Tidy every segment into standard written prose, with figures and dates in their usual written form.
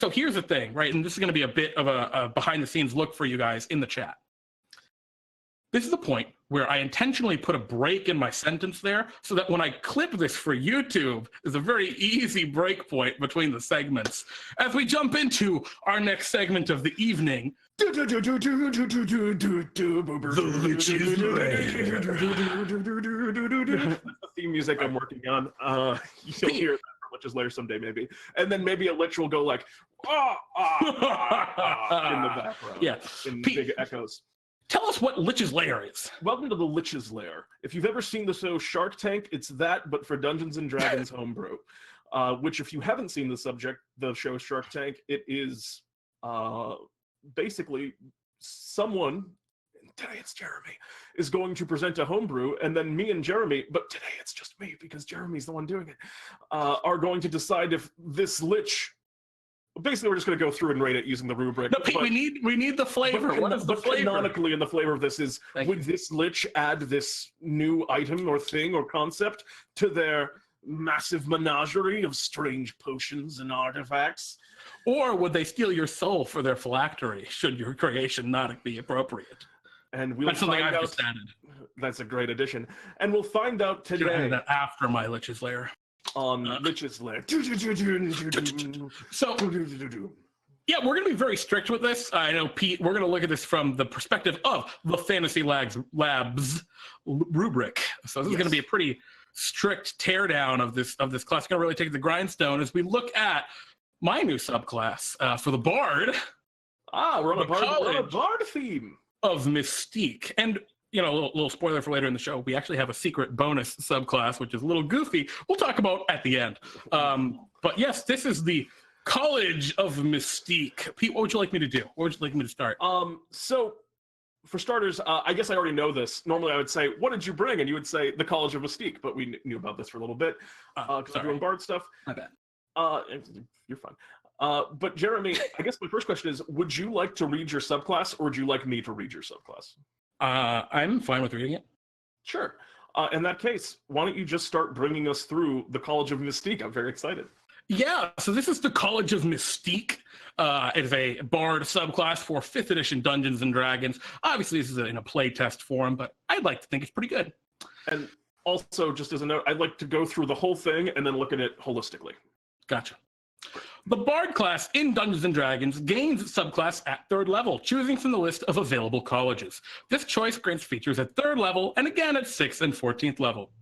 So here's the thing, right? And this is going to be a bit of a behind-the-scenes look for you guys in the chat. This is the point where I intentionally put a break in my sentence there so that when I clip this for YouTube, there's a very easy break point between the segments. As we jump into our next segment of the evening, the Lich's Lair. That's the theme music I'm working on. You'll hear that from Lich's Lair someday, maybe. And then maybe a Lich will go like, in the background. Yeah. In big echoes. Tell us what Lich's Lair is. Welcome to the Lich's Lair. If you've ever seen the show Shark Tank, it's that, but for Dungeons and Dragons Homebrew. Which, if you haven't seen the show Shark Tank, it is basically someone, today it's Jeremy, is going to present a homebrew, and then me and Jeremy, but today it's just me because Jeremy's the one doing it, are going to decide if this Lich. Basically, we're just going to go through and rate it using the rubric. No, Pete, we need the flavor. What is the flavor? Canonically, and the flavor of this is, would this Lich add this new item or thing or concept to their massive menagerie of strange potions and artifacts? Or would they steal your soul for their phylactery, should your creation not be appropriate? And we'll That's something find I've out. just added. That's a great addition. And we'll find out today. That after my Lich's Lair. On Lich's Lair. So, yeah, we're going to be very strict with this. I know, Pete, we're going to look at this from the perspective of the Fantasy Labs rubric. So this is going to be a pretty strict teardown of this class. We're going to really take the grindstone as we look at my new subclass for the Bard. We're on a Bard theme. Of Mystique. And you know, a little spoiler for later in the show, we actually have a secret bonus subclass, which is a little goofy. We'll talk about at the end. But yes, this is the College of Mystique. Pete, what would you like me to do? Where would you like me to start? So, for starters, I guess I already know this. Normally I would say, what did you bring? And you would say, the College of Mystique. But we knew about this for a little bit. Because I'm doing Bard stuff. My bad. You're fine. But Jeremy, I guess my first question is, would you like to read your subclass, or would you like me to read your subclass? I'm fine with reading it. Sure. In that case, why don't you just start bringing us through the College of Mystique? I'm very excited. Yeah, so this is the College of Mystique. It is a Bard subclass for 5th edition Dungeons & Dragons. Obviously, this is in a playtest form, but I'd like to think it's pretty good. And also, just as a note, I'd like to go through the whole thing and then look at it holistically. Gotcha. The Bard class in Dungeons & Dragons gains its subclass at 3rd level, choosing from the list of available colleges. This choice grants features at 3rd level and again at 6th and 14th level.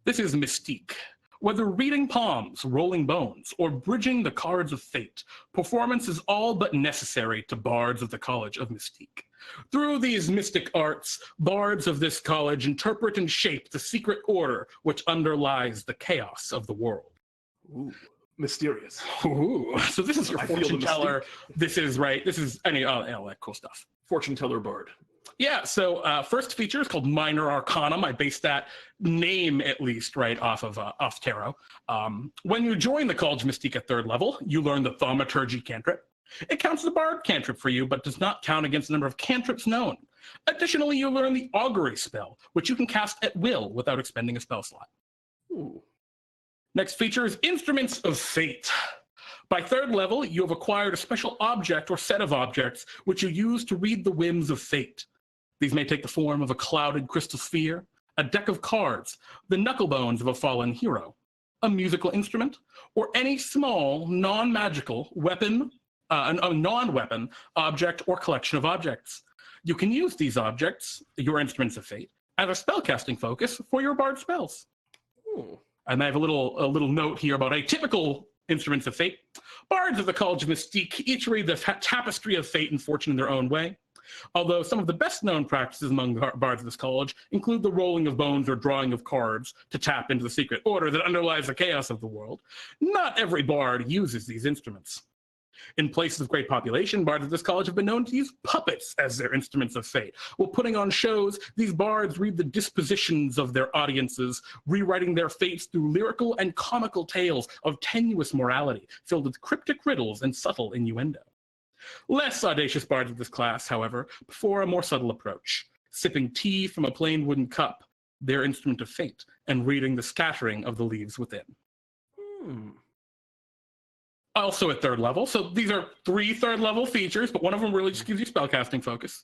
This is Mystique. Whether reading palms, rolling bones, or bridging the cards of fate, performance is all but necessary to bards of the College of Mystique. Through these mystic arts, bards of this college interpret and shape the secret order which underlies the chaos of the world. Ooh. Mysterious. Ooh. So this is your fortune teller. This is all that cool stuff. Fortune teller Bard. Yeah, so first feature is called Minor Arcanum. I based that name, at least, right off of tarot. When you join the College of Mystique at 3rd level, you learn the Thaumaturgy cantrip. It counts as a Bard cantrip for you, but does not count against the number of cantrips known. Additionally, you learn the Augury spell, which you can cast at will without expending a spell slot. Ooh. Next feature is Instruments of Fate. By 3rd level, you have acquired a special object or set of objects which you use to read the whims of fate. These may take the form of a clouded crystal sphere, a deck of cards, the knuckle bones of a fallen hero, a musical instrument, or any small, non-magical weapon, a non-weapon object or collection of objects. You can use these objects, your Instruments of Fate, as a spellcasting focus for your Bard spells. Ooh. And I have a little note here about atypical Instruments of Fate. Bards of the College of Mystique each read the tapestry of fate and fortune in their own way. Although some of the best-known practices among the bards of this college include the rolling of bones or drawing of cards to tap into the secret order that underlies the chaos of the world, not every bard uses these instruments. In places of great population, bards of this college have been known to use puppets as their instruments of fate. While putting on shows, these bards read the dispositions of their audiences, rewriting their fates through lyrical and comical tales of tenuous morality, filled with cryptic riddles and subtle innuendo. Less audacious bards of this class, however, prefer a more subtle approach, sipping tea from a plain wooden cup, their instrument of fate, and reading the scattering of the leaves within. also at third level. So these are 3 third-level features, but one of them really just gives you spellcasting focus.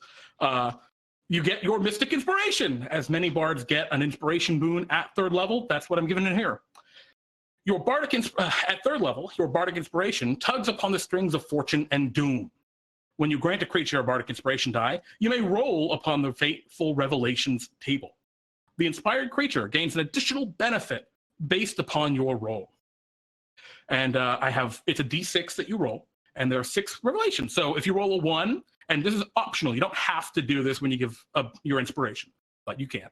You get your Mystic Inspiration, as many bards get an inspiration boon at third level. That's what I'm giving it here. Your bardic at third level, your bardic inspiration tugs upon the strings of fortune and doom. When you grant a creature a bardic inspiration die, you may roll upon the fateful revelations table. The inspired creature gains an additional benefit based upon your roll. And it's a d6 that you roll, and there are 6 revelations. So if you roll a 1, and this is optional, you don't have to do this when you give your inspiration, but you can.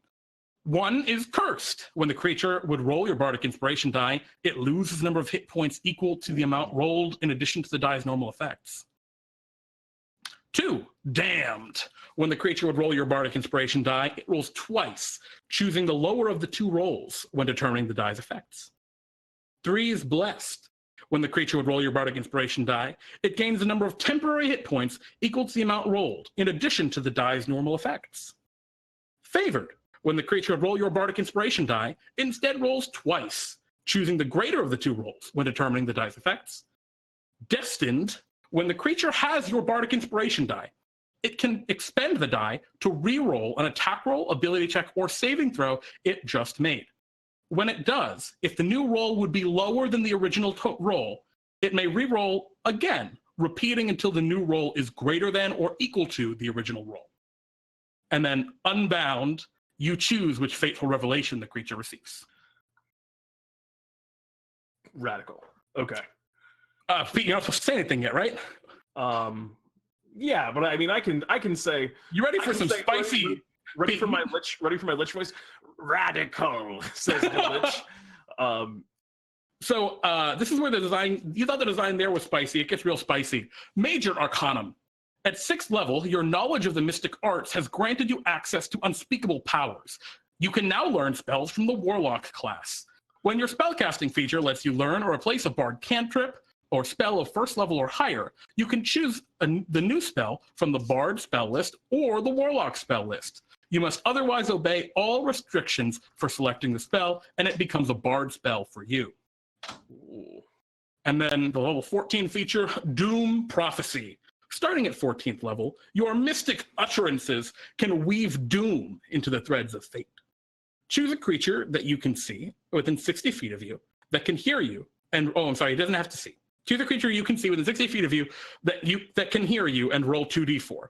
1 is cursed. When the creature would roll your bardic inspiration die, it loses the number of hit points equal to the amount rolled in addition to the die's normal effects. 2, damned. When the creature would roll your bardic inspiration die, it rolls twice, choosing the lower of the 2 rolls when determining the die's effects. 3 is blessed. When the creature would roll your bardic inspiration die, it gains the number of temporary hit points equal to the amount rolled, in addition to the die's normal effects. Favored. When the creature would roll your bardic inspiration die, it instead rolls twice, choosing the greater of the 2 rolls when determining the die's effects. Destined. When the creature has your bardic inspiration die, it can expend the die to re-roll an attack roll, ability check, or saving throw it just made. When it does, if the new roll would be lower than the original roll, it may re-roll again, repeating until the new roll is greater than or equal to the original roll. And then unbound, you choose which fateful revelation the creature receives. Radical. Okay. Pete, you're not supposed to say anything yet, right? Yeah, but I mean, I can say. You ready for some spicy? Ready for my lich voice? Radical, says the lich. So this is where the design. You thought the design there was spicy. It gets real spicy. Major Arcanum. At 6th level, your knowledge of the mystic arts has granted you access to unspeakable powers. You can now learn spells from the Warlock class. When your spellcasting feature lets you learn or replace a bard cantrip or spell of 1st level or higher, you can choose the new spell from the Bard spell list or the Warlock spell list. You must otherwise obey all restrictions for selecting the spell, and it becomes a Bard spell for you. And then the level 14 feature, Doom Prophecy. Starting at 14th level, your mystic utterances can weave doom into the threads of fate. Choose a creature that you can see within 60 feet of you that can hear you. And it doesn't have to see. Choose a creature you can see within 60 feet of you that can hear you and roll 2d4.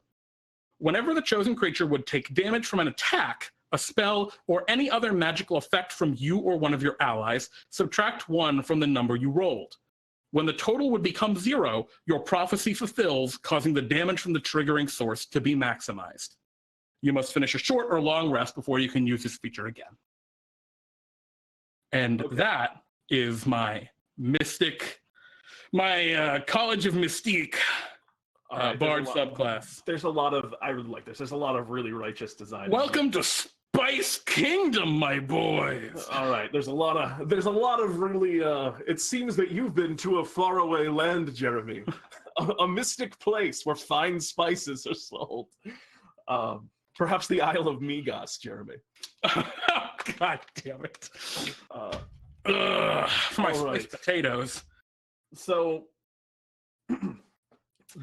Whenever the chosen creature would take damage from an attack, a spell, or any other magical effect from you or one of your allies, subtract 1 from the number you rolled. When the total would become 0, your prophecy fulfills, causing the damage from the triggering source to be maximized. You must finish a short or long rest before you can use this feature again. And that is my College of Mystique Bard subclass. There's a lot of, I really like this. There's a lot of really righteous design. Welcome to Spice Kingdom, my boys. All right, there's a lot of really. It seems that you've been to a faraway land, Jeremy, a mystic place where fine spices are sold. Perhaps the Isle of Migos, Jeremy. God damn it! For my spiced potatoes. So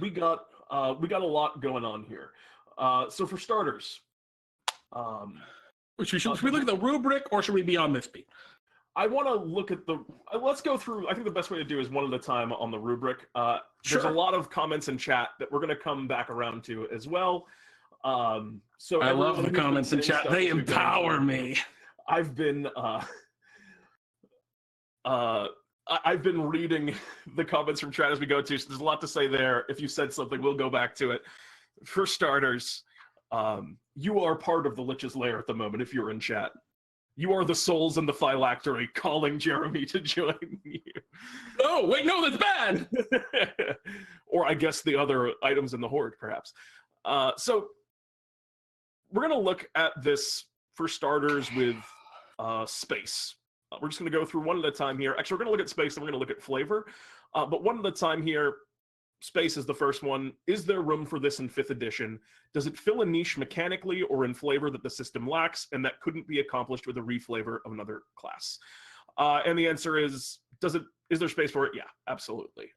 we got a lot going on here. So for starters. Should we look at the rubric, or should we be on this beat? I want to look at the. Let's go through. I think the best way to do is one at a time on the rubric. There's a lot of comments in chat that we're going to come back around to as well. So I love the comments in chat. They empower me. I've been reading the comments from chat as we go to. So there's a lot to say there. If you said something, we'll go back to it. For starters. You are part of the LICH'S LAIR at the moment if you're in chat. You are the souls in the phylactery calling Jeremy to join you. Oh, wait, no, that's bad! Or I guess the other items in the Horde, perhaps. So we're going to look at this, for starters, with space. We're just going to go through one at a time here. Actually, we're going to look at space, and we're going to look at flavor. But one at a time here. Space is the first one. Is there room for this in 5th edition? Does it fill a niche mechanically or in flavor that the system lacks and that couldn't be accomplished with a reflavor of another class? And the answer is, does it Is there space for it? Yeah, absolutely.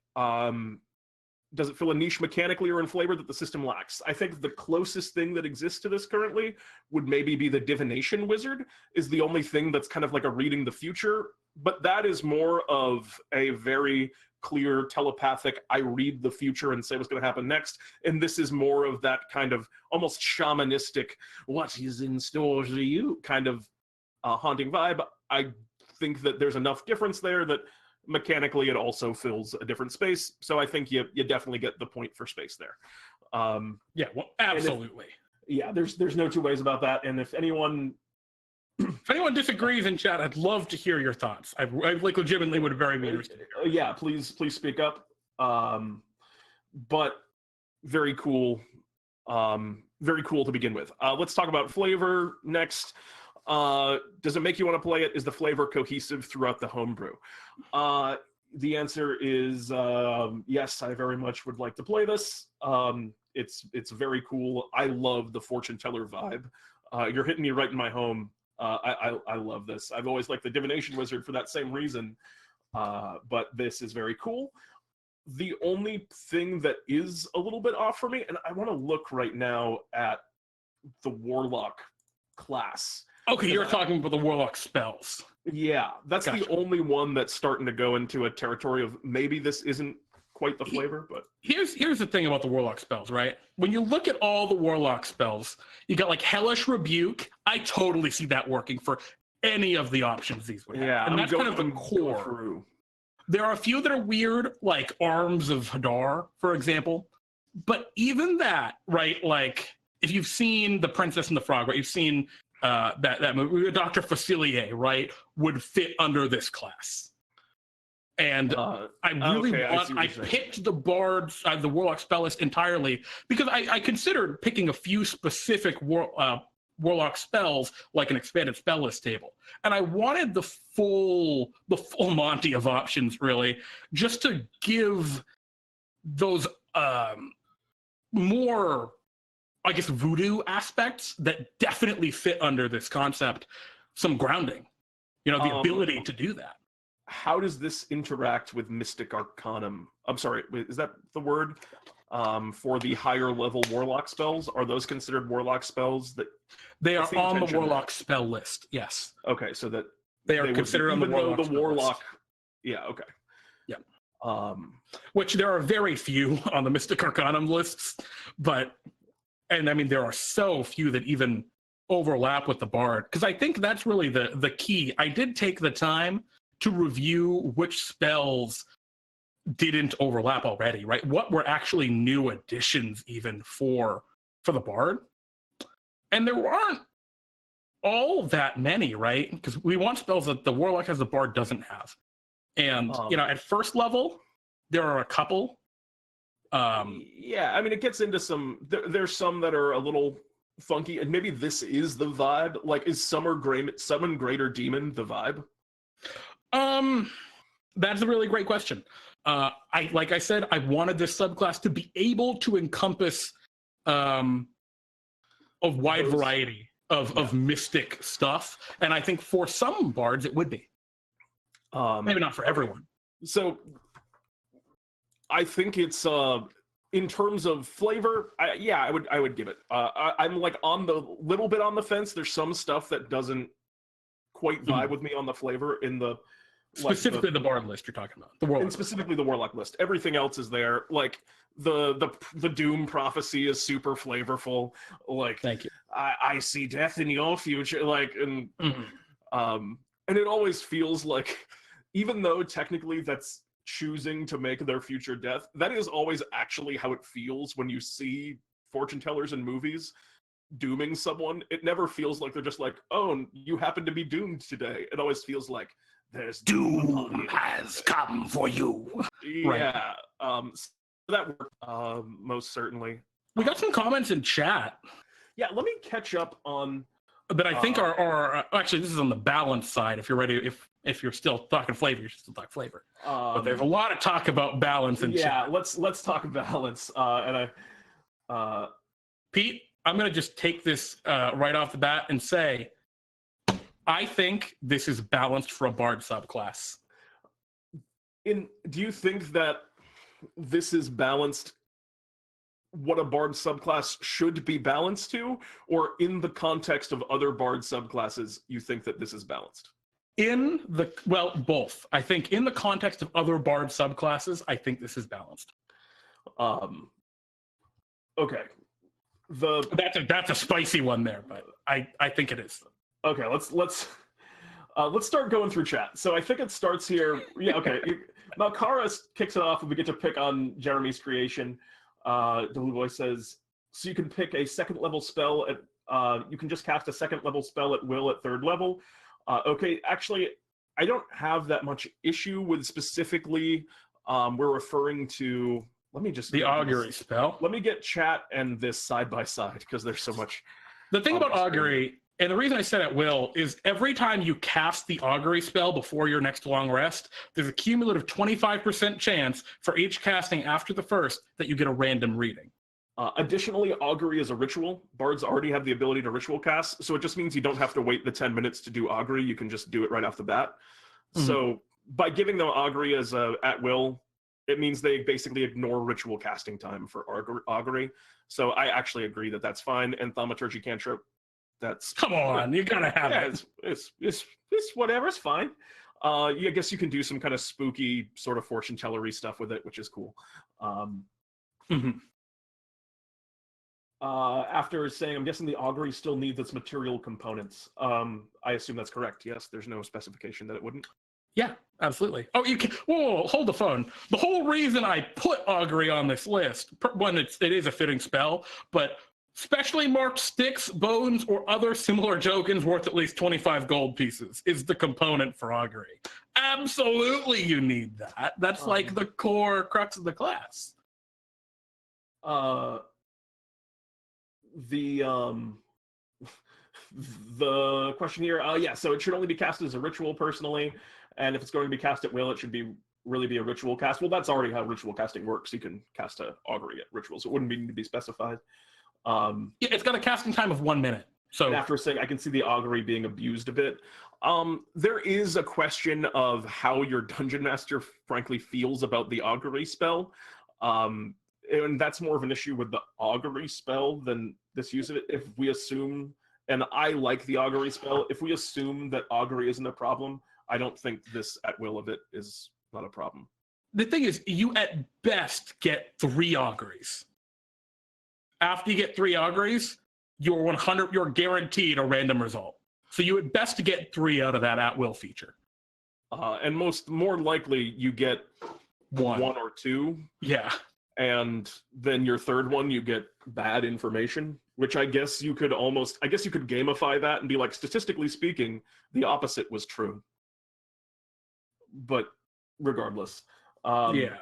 Does it fill a niche mechanically or in flavor that the system lacks? I think the closest thing that exists to this currently would maybe be the Divination Wizard, is the only thing that's kind of like a reading the future, but that is more of a very clear telepathic, I read the future and say what's going to happen next, and this is more of that kind of almost shamanistic, what is in store for you kind of haunting vibe. I think that there's enough difference there that mechanically it also fills a different space, so I think you definitely get the point for space there. Yeah, well, absolutely. There's no two ways about that, and if anyone disagrees in chat, I'd love to hear your thoughts. I like legitimately would very be interested to hear. Yeah, please speak up. But very cool to begin with. Let's talk about flavor next. Does it make you want to play it? Is the flavor cohesive throughout the homebrew? The answer is yes, I very much would like to play this. It's very cool. I love the fortune teller vibe. You're hitting me right in my home. I love this. I've always liked the Divination Wizard for that same reason, but this is very cool. The only thing that is a little bit off for me, and I want to look right now at the Warlock class. Okay, you're talking about the Warlock spells. Yeah, that's Gotcha. the only one that's starting to go into a territory of maybe this isn't quite the flavor, but here's the thing about the Warlock spells, right? When you look at all the Warlock spells, you got like Hellish Rebuke. I totally see that working for any of the options these would have. yeah, And that's kind of the core. There are a few that are weird, like Arms of Hadar, for example. But even that, right? Like if you've seen The Princess and the Frog, right? You've seen that movie, Dr. Facilier, right? Would fit under this class. And I picked the Bards, the Warlock spell list entirely because I considered picking a few specific Warlock spells, like an expanded spell list table. And I wanted the full Monty of options, really, just to give those more, I guess, voodoo aspects that definitely fit under this concept some grounding. You know, the ability to do that. How does this interact with Mystic Arcanum? I'm sorry, is that the word? For the higher level Warlock spells? Are those considered Warlock spells? That they are on the Warlock spell list, yes. Okay, so that they are considered on the Warlock list. Yeah, okay. Yeah. Which there are very few on the Mystic Arcanum lists, and I mean, there are so few that even overlap with the Bard, because I think that's really the key. I did take the time to review which spells didn't overlap already, right? What were actually new additions even for the Bard? And there aren't all that many, right? Because we want spells that the Warlock has, the Bard doesn't have. And, at first level, there are a couple. Yeah, I mean, it gets into some, there's some that are a little funky, and maybe this is the vibe. Like, is Summon Greater Demon the vibe? That's a really great question. Like I said, I wanted this subclass to be able to encompass a wide variety of mystic stuff, and I think for some bards it would be. Maybe not for everyone. So I think it's in terms of flavor, I would give it. I'm like on the little bit on the fence. There's some stuff that doesn't quite vibe with me on the flavor in the. Specifically the Bard list you're talking about. The Warlock. And specifically the Warlock list. Everything else is there. Like the Doom prophecy is super flavorful. Like, thank you. I see death in your future. Like, and and it always feels like, even though technically that's choosing to make their future death, that is always actually how it feels when you see fortune tellers in movies dooming someone. It never feels like they're just like, oh, you happen to be doomed today. It always feels like, there's doom has come for you. Yeah, right. That worked, most certainly. We got some comments in chat. Yeah, let me catch up on. But I think our actually, this is on the balance side. If you're ready, if you're still talking flavor, you should still talk flavor. But there's a lot of talk about balance in chat. Yeah, let's talk balance. Pete, I'm gonna just take this right off the bat and say, I think this is balanced for a Bard subclass. Do you think that this is balanced what a Bard subclass should be balanced to, or in the context of other Bard subclasses, you think that this is balanced? Well, both. I think in the context of other Bard subclasses, I think this is balanced. Okay. That's a spicy one there, but I think it is. Okay, let's start going through chat. So I think it starts here. Yeah, okay. Malkara kicks it off, and we get to pick on Jeremy's creation. Deluvoy says, so you can pick a second level spell at. You can just cast a second level spell at will at third level. Okay, actually, I don't have that much issue with specifically. We're referring to. Let me just the augury spell. Let me get chat and this side by side because there's so much. The thing about augury, and the reason I said at will, is every time you cast the augury spell before your next long rest, there's a cumulative 25% chance for each casting after the first that you get a random reading. Additionally, augury is a ritual. Bards already have the ability to ritual cast, so it just means you don't have to wait the 10 minutes to do augury. You can just do it right off the bat. Mm-hmm. So by giving them augury as at will, it means they basically ignore ritual casting time for augury. So I actually agree that that's fine. And thaumaturgy cantrip, that's come on, you gotta have it. It's whatever, it's fine. I guess you can do some kind of spooky sort of fortune tellery stuff with it, which is cool. After saying, I'm guessing the augury still needs its material components. I assume that's correct. Yes, there's no specification that it wouldn't. Yeah, absolutely. Oh, you can. Whoa, hold the phone. The whole reason I put augury on this list, one, it is a fitting spell, but specially marked sticks, bones, or other similar tokens worth at least 25 gold pieces is the component for augury. Absolutely, you need that. That's like the core crux of the class. The question here, yeah, so it should only be casted as a ritual personally, and if it's going to be cast at will, it should really be a ritual cast. Well, that's already how ritual casting works. You can cast a augury at rituals. It wouldn't need to be specified. Yeah, it's got a casting time of 1 minute. So after saying, I can see the augury being abused a bit. There is a question of how your dungeon master frankly feels about the augury spell. And that's more of an issue with the augury spell than this use of it. If we assume, and I like the augury spell, if we assume that augury isn't a problem, I don't think this at will of it is not a problem. The thing is, you at best get 3 auguries. After you get 3 auguries, you're guaranteed a random result. So you at best get 3 out of that at will feature. And more likely you get 1 or 2. Yeah. And then your third one, you get bad information, which I guess you could gamify that and be like, statistically speaking, the opposite was true. But regardless. Yeah.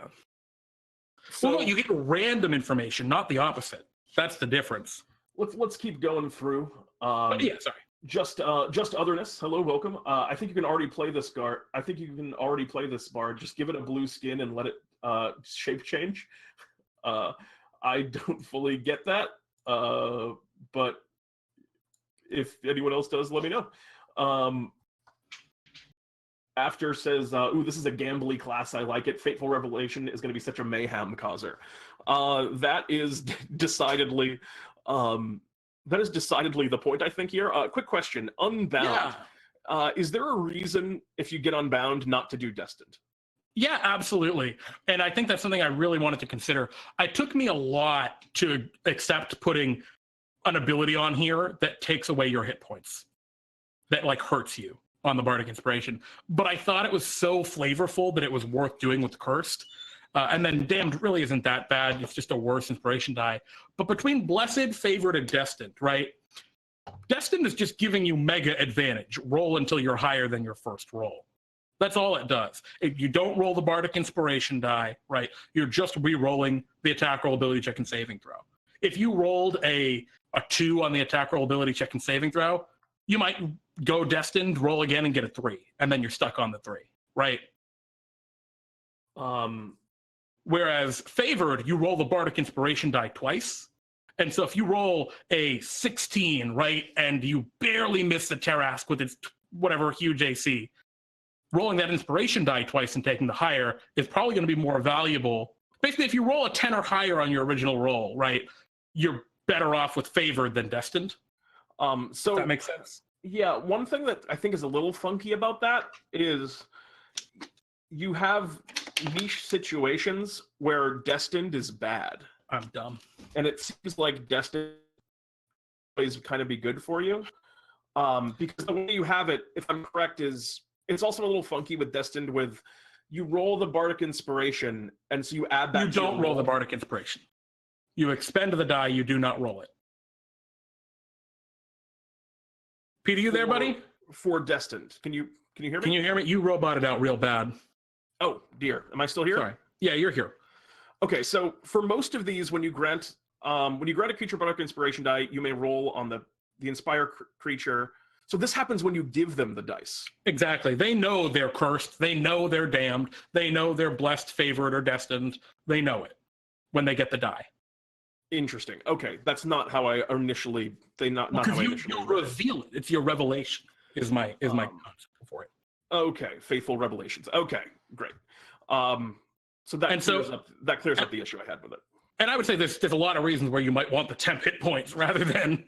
So, well, you get random information, not the opposite. That's the difference. Let's keep going through. Yeah, sorry. Just otherness. Hello, welcome. I think you can already play this Bard. Just give it a blue skin and let it shape change. I don't fully get that, but if anyone else does, let me know. After says, ooh, this is a gambly class, I like it. Fateful Revelation is going to be such a mayhem causer. That is decidedly the point, I think, here. Quick question. Unbound. Yeah. Is there a reason, if you get Unbound, not to do Destined? Yeah, absolutely. And I think that's something I really wanted to consider. It took me a lot to accept putting an ability on here that takes away your hit points, that like hurts you on the Bardic Inspiration. But I thought it was so flavorful that it was worth doing with Cursed. And then Damned really isn't that bad. It's just a worse inspiration die. But between Blessed, Favored, and Destined, right? Destined is just giving you mega advantage. Roll until you're higher than your first roll. That's all it does. If you don't roll the Bardic Inspiration die, right, you're just re-rolling the attack roll, ability check, and saving throw. If you rolled a 2 on the attack roll, ability check, and saving throw, you might go Destined, roll again, and get a 3. And then you're stuck on the 3, right? Whereas Favored, you roll the Bardic Inspiration die twice. And so if you roll a 16, right, and you barely miss the Tarrasque with its whatever huge AC, rolling that inspiration die twice and taking the higher is probably going to be more valuable. Basically, if you roll a 10 or higher on your original roll, right, you're better off with favored than destined. So Does that make sense? Yeah, one thing that I think is a little funky about that is you have niche situations where destined is bad. I'm dumb. And it seems like destined is kind of be good for you. Because the way you have it, if I'm correct, is it's also a little funky with destined with you roll the bardic inspiration, and so you add that. You don't roll the bardic inspiration. You expend the die, you do not roll it. Peter, you there, buddy? For destined. Can you hear me? Can you hear me? You roboted out real bad. Oh dear. Am I still here? Sorry. Yeah, you're here. Okay, so for most of these, when you grant a creature bardic inspiration die, you may roll on the inspire creature. So this happens when you give them the dice. Exactly. They know they're cursed. They know they're damned. They know they're blessed, favored, or destined. They know it when they get the die. Interesting. Okay, that's not how I initially. Not how I initially. You reveal it. It's your revelation. Is my concept for it. Okay, faithful revelations. Okay, great. So that clears up the issue I had with it. And I would say there's a lot of reasons where you might want the temp hit points rather than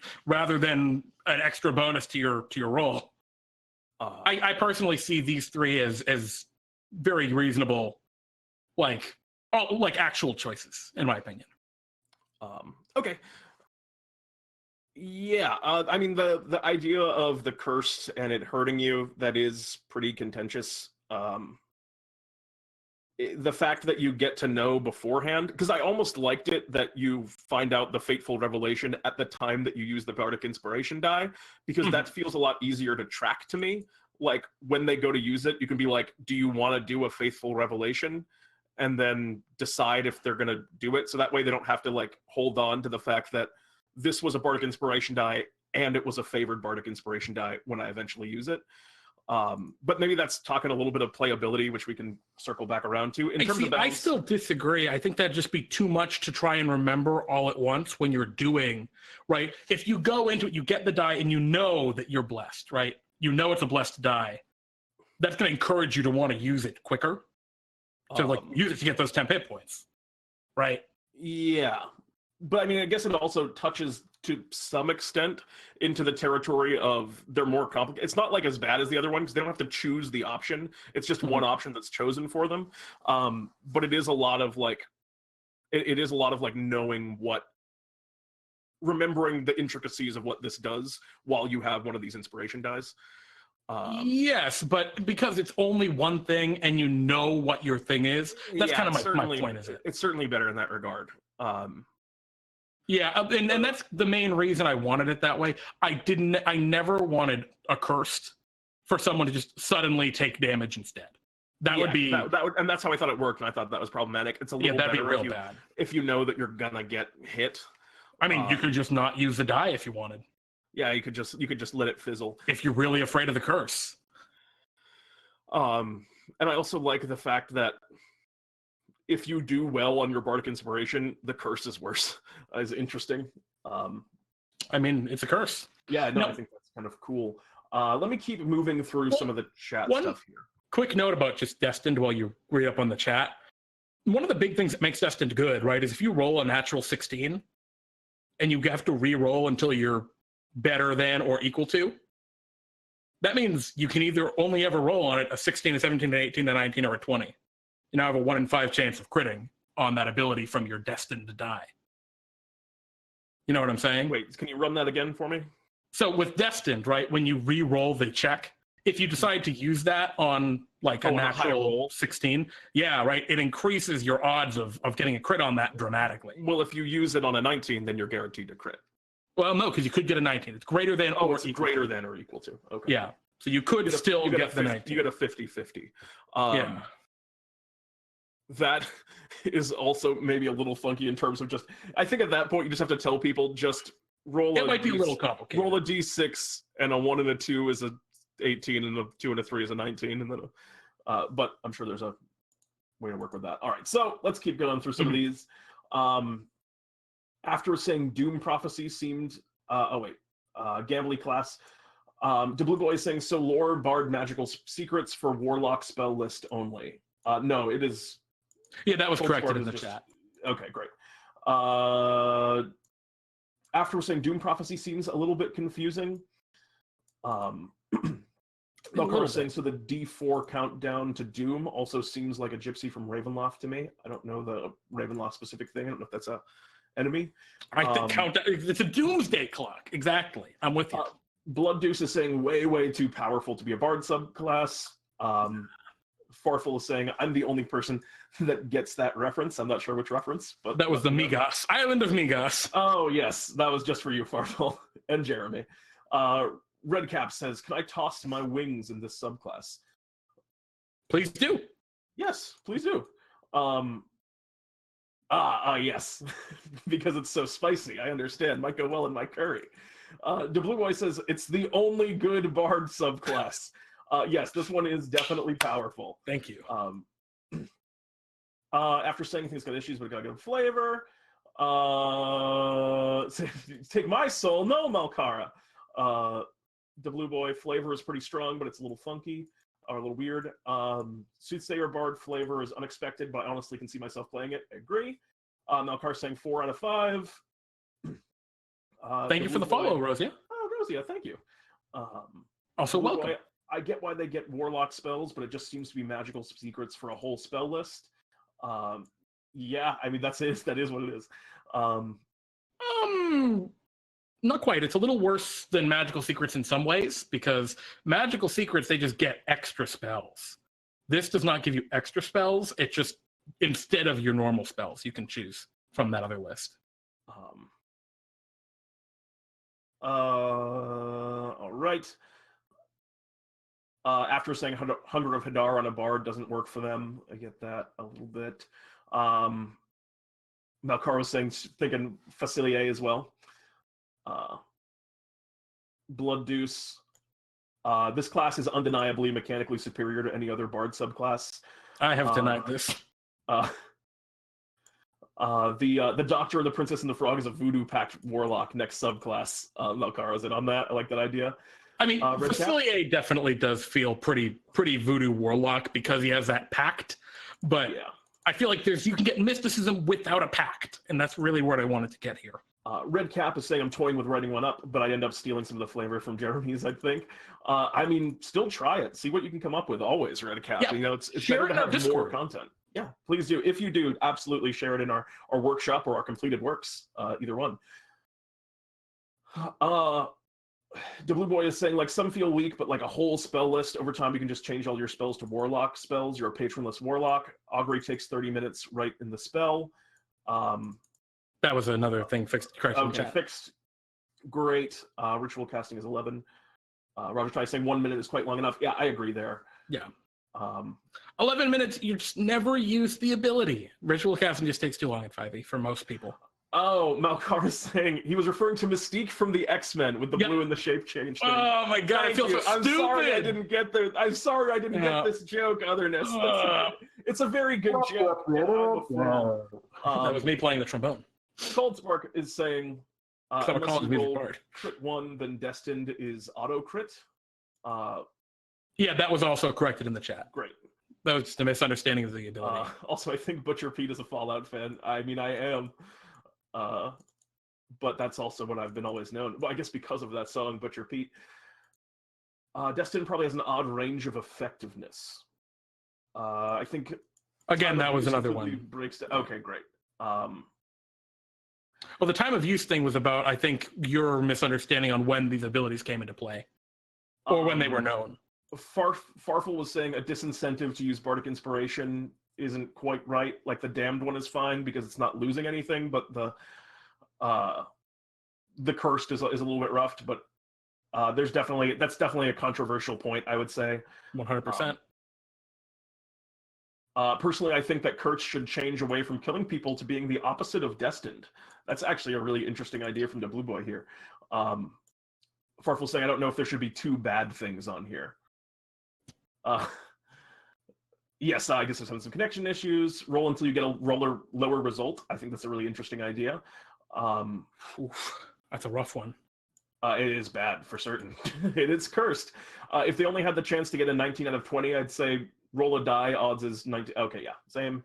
an extra bonus to your roll. I personally see these three as very reasonable, like actual choices, in my opinion. Okay. Yeah, I mean the idea of the curse and it hurting you, that is pretty contentious. The fact that you get to know beforehand, because I almost liked it that you find out the fateful revelation at the time that you use the bardic inspiration die, because that feels a lot easier to track to me. Like when they go to use it, you can be like, do you want to do a faithful revelation? And then decide if they're going to do it. So that way they don't have to like hold on to the fact that this was a bardic inspiration die and it was a favored bardic inspiration die when I eventually use it. But maybe that's talking a little bit of playability, which we can circle back around to. I still disagree. I think that'd just be too much to try and remember all at once when you're doing, right? If you go into it, you get the die and you know that you're blessed, right? You know it's a blessed die. That's going to encourage you to want to use it quicker. To use it to get those 10 hit points, right? Yeah. But I mean, I guess it also touches to some extent into the territory of they're more complicated. It's not like as bad as the other one because they don't have to choose the option. It's just one option that's chosen for them. But it is a lot of like, it is a lot of like remembering the intricacies of what this does while you have one of these inspiration dies. Yes, but because it's only one thing and you know what your thing is, that's kind of my point, is it? It's certainly better in that regard. Yeah, and that's the main reason I wanted it that way. I never wanted a cursed for someone to just suddenly take damage instead. That would be and that's how I thought it worked, and I thought that was problematic. It's a little that'd better be real bad if you know that you're gonna get hit. I mean, you could just not use the die if you wanted. Yeah, you could just let it fizzle if you're really afraid of the curse. And I also like the fact that if you do well on your bardic inspiration, the curse is worse. Is interesting. I mean, it's a curse. Yeah, no, I think that's kind of cool. Let me keep moving through some of the chat stuff here. Quick note about just Destined while you read up on the chat. One of the big things that makes Destined good, right, is if you roll a natural 16 and you have to re-roll until you're better than or equal to, that means you can either only ever roll on it a 16, a 17, an 18, a 19, or a 20. You now have a 1 in 5 chance of critting on that ability from your Destined to die. You know what I'm saying? Wait, can you run that again for me? So with Destined, right, when you re-roll the check, if you decide to use that on like a natural 16, yeah, right, it increases your odds of getting a crit on that dramatically. Well, if you use it on a 19, then you're guaranteed to crit. Well, no, because you could get a 19. It's greater than or it's greater than or equal to. Okay. Yeah. So you could still get the 19. You get a 50-50. Yeah. That is also maybe a little funky in terms of just, I think at that point you just have to tell people just roll it might be a little complicated. Roll a d6 and a 1 and a 2 is a 18 and a 2 and a 3 is a 19 and then but I'm sure there's a way to work with that. All right, so let's keep going through some of these. After saying Doom Prophecy seemed Gambly class, The Blue Boy is saying, so lore bard magical secrets for warlock spell list only. No, it is. Yeah, that was Cold corrected Sport in is the just- chat. Okay, great. After we're saying Doom Prophecy seems a little bit confusing. Melkar is saying, so the D4 countdown to Doom also seems like a gypsy from Ravenloft to me. I don't know the Ravenloft specific thing. I don't know if that's a enemy. I think it's a doomsday clock. Exactly. I'm with you. Blood Deuce is saying way, way too powerful to be a Bard subclass. Farfel is saying, I'm the only person that gets that reference. I'm not sure which reference, but that was the Migos. Island of Migos. Oh, yes. That was just for you, Farfel and Jeremy. Redcap says, can I toss my wings in this subclass? Please do. Yes, please do. Yes. Because it's so spicy. I understand. Might go well in my curry. The Blue Boy says, it's the only good Bard subclass. Yes, this one is definitely powerful. Thank you. After saying things got issues, but it got good flavor. Take my soul. No, Malkara. The Blue Boy flavor is pretty strong, but it's a little funky or a little weird. Soothsayer Bard flavor is unexpected, but I honestly can see myself playing it. I agree. Malkar saying 4 out of 5. Thank you for the follow, Rosia. Oh, Rosia, thank you. Also, welcome. Boy, I get why they get Warlock spells, but it just seems to be magical secrets for a whole spell list. Yeah, I mean, that is what it is. Not quite. It's a little worse than magical secrets in some ways, because magical secrets, they just get extra spells. This does not give you extra spells. It just, instead of your normal spells, you can choose from that other list. All right. After saying Hunger of Hadar on a Bard doesn't work for them, I get that a little bit. Malkar was thinking Facilier as well. Blood Deuce. This class is undeniably mechanically superior to any other Bard subclass. I have denied this. The Doctor and the Princess and the Frog is a voodoo pact warlock next subclass. Malkar, is it on that? I like that idea. I mean, Facilier definitely does feel pretty voodoo warlock because he has that pact, but yeah. I feel like you can get mysticism without a pact, and that's really what I wanted to get here. Red Cap is saying I'm toying with writing one up, but I end up stealing some of the flavor from Jeremy's, I think. I mean, still try it. See what you can come up with always, Red Cap. Yeah. You know, it's better to have more content. Yeah, please do. If you do, absolutely share it in our workshop or our completed works, either one. The Blue Boy is saying, like, some feel weak, but like a whole spell list, over time you can just change all your spells to warlock spells. You're a patronless warlock. Augury takes 30 minutes right in the spell. That was another thing fixed. Okay, fixed. Great. Ritual casting is 11. Roger Ty saying 1 minute is quite long enough. Yeah, I agree there. Yeah. 11 minutes, you just never use the ability. Ritual casting just takes too long at 5e for most people. Oh, Malkar is saying he was referring to Mystique from the X-Men with the blue and the shape change thing. Oh my god, I feel so stupid. I'm sorry I didn't get there. I'm sorry I didn't get this joke, otherness. It's a very good joke. That was me playing the trombone. Cold Spark is saying, unless you roll crit 1, then Destined is auto crit. Yeah, that was also corrected in the chat. Great. That was just a misunderstanding of the ability. Also, I think Butcher Pete is a Fallout fan. I mean, I am. But that's also what I've been always known. Well, I guess because of that song, Butcher Pete. Destin probably has an odd range of effectiveness. I think... Again, that was another one. Okay, great. Well, the time of use thing was about, I think, your misunderstanding on when these abilities came into play. Or when they were known. Farfel was saying a disincentive to use Bardic Inspiration isn't quite right. Like, the Damned one is fine because it's not losing anything, but the Cursed is a little bit roughed, but that's definitely a controversial point, I would say. 100%. Personally, I think that Kurtz should change away from killing people to being the opposite of Destined. That's actually a really interesting idea from the Blue Boy here. Farfel saying, I don't know if there should be 2 bad things on here. Yes, I guess there's some connection issues. Roll until you get a lower result. I think that's a really interesting idea. That's a rough one. It is bad for certain. It is cursed. If they only had the chance to get a 19 out of 20, I'd say roll a die. Odds is 19. Okay, yeah, same.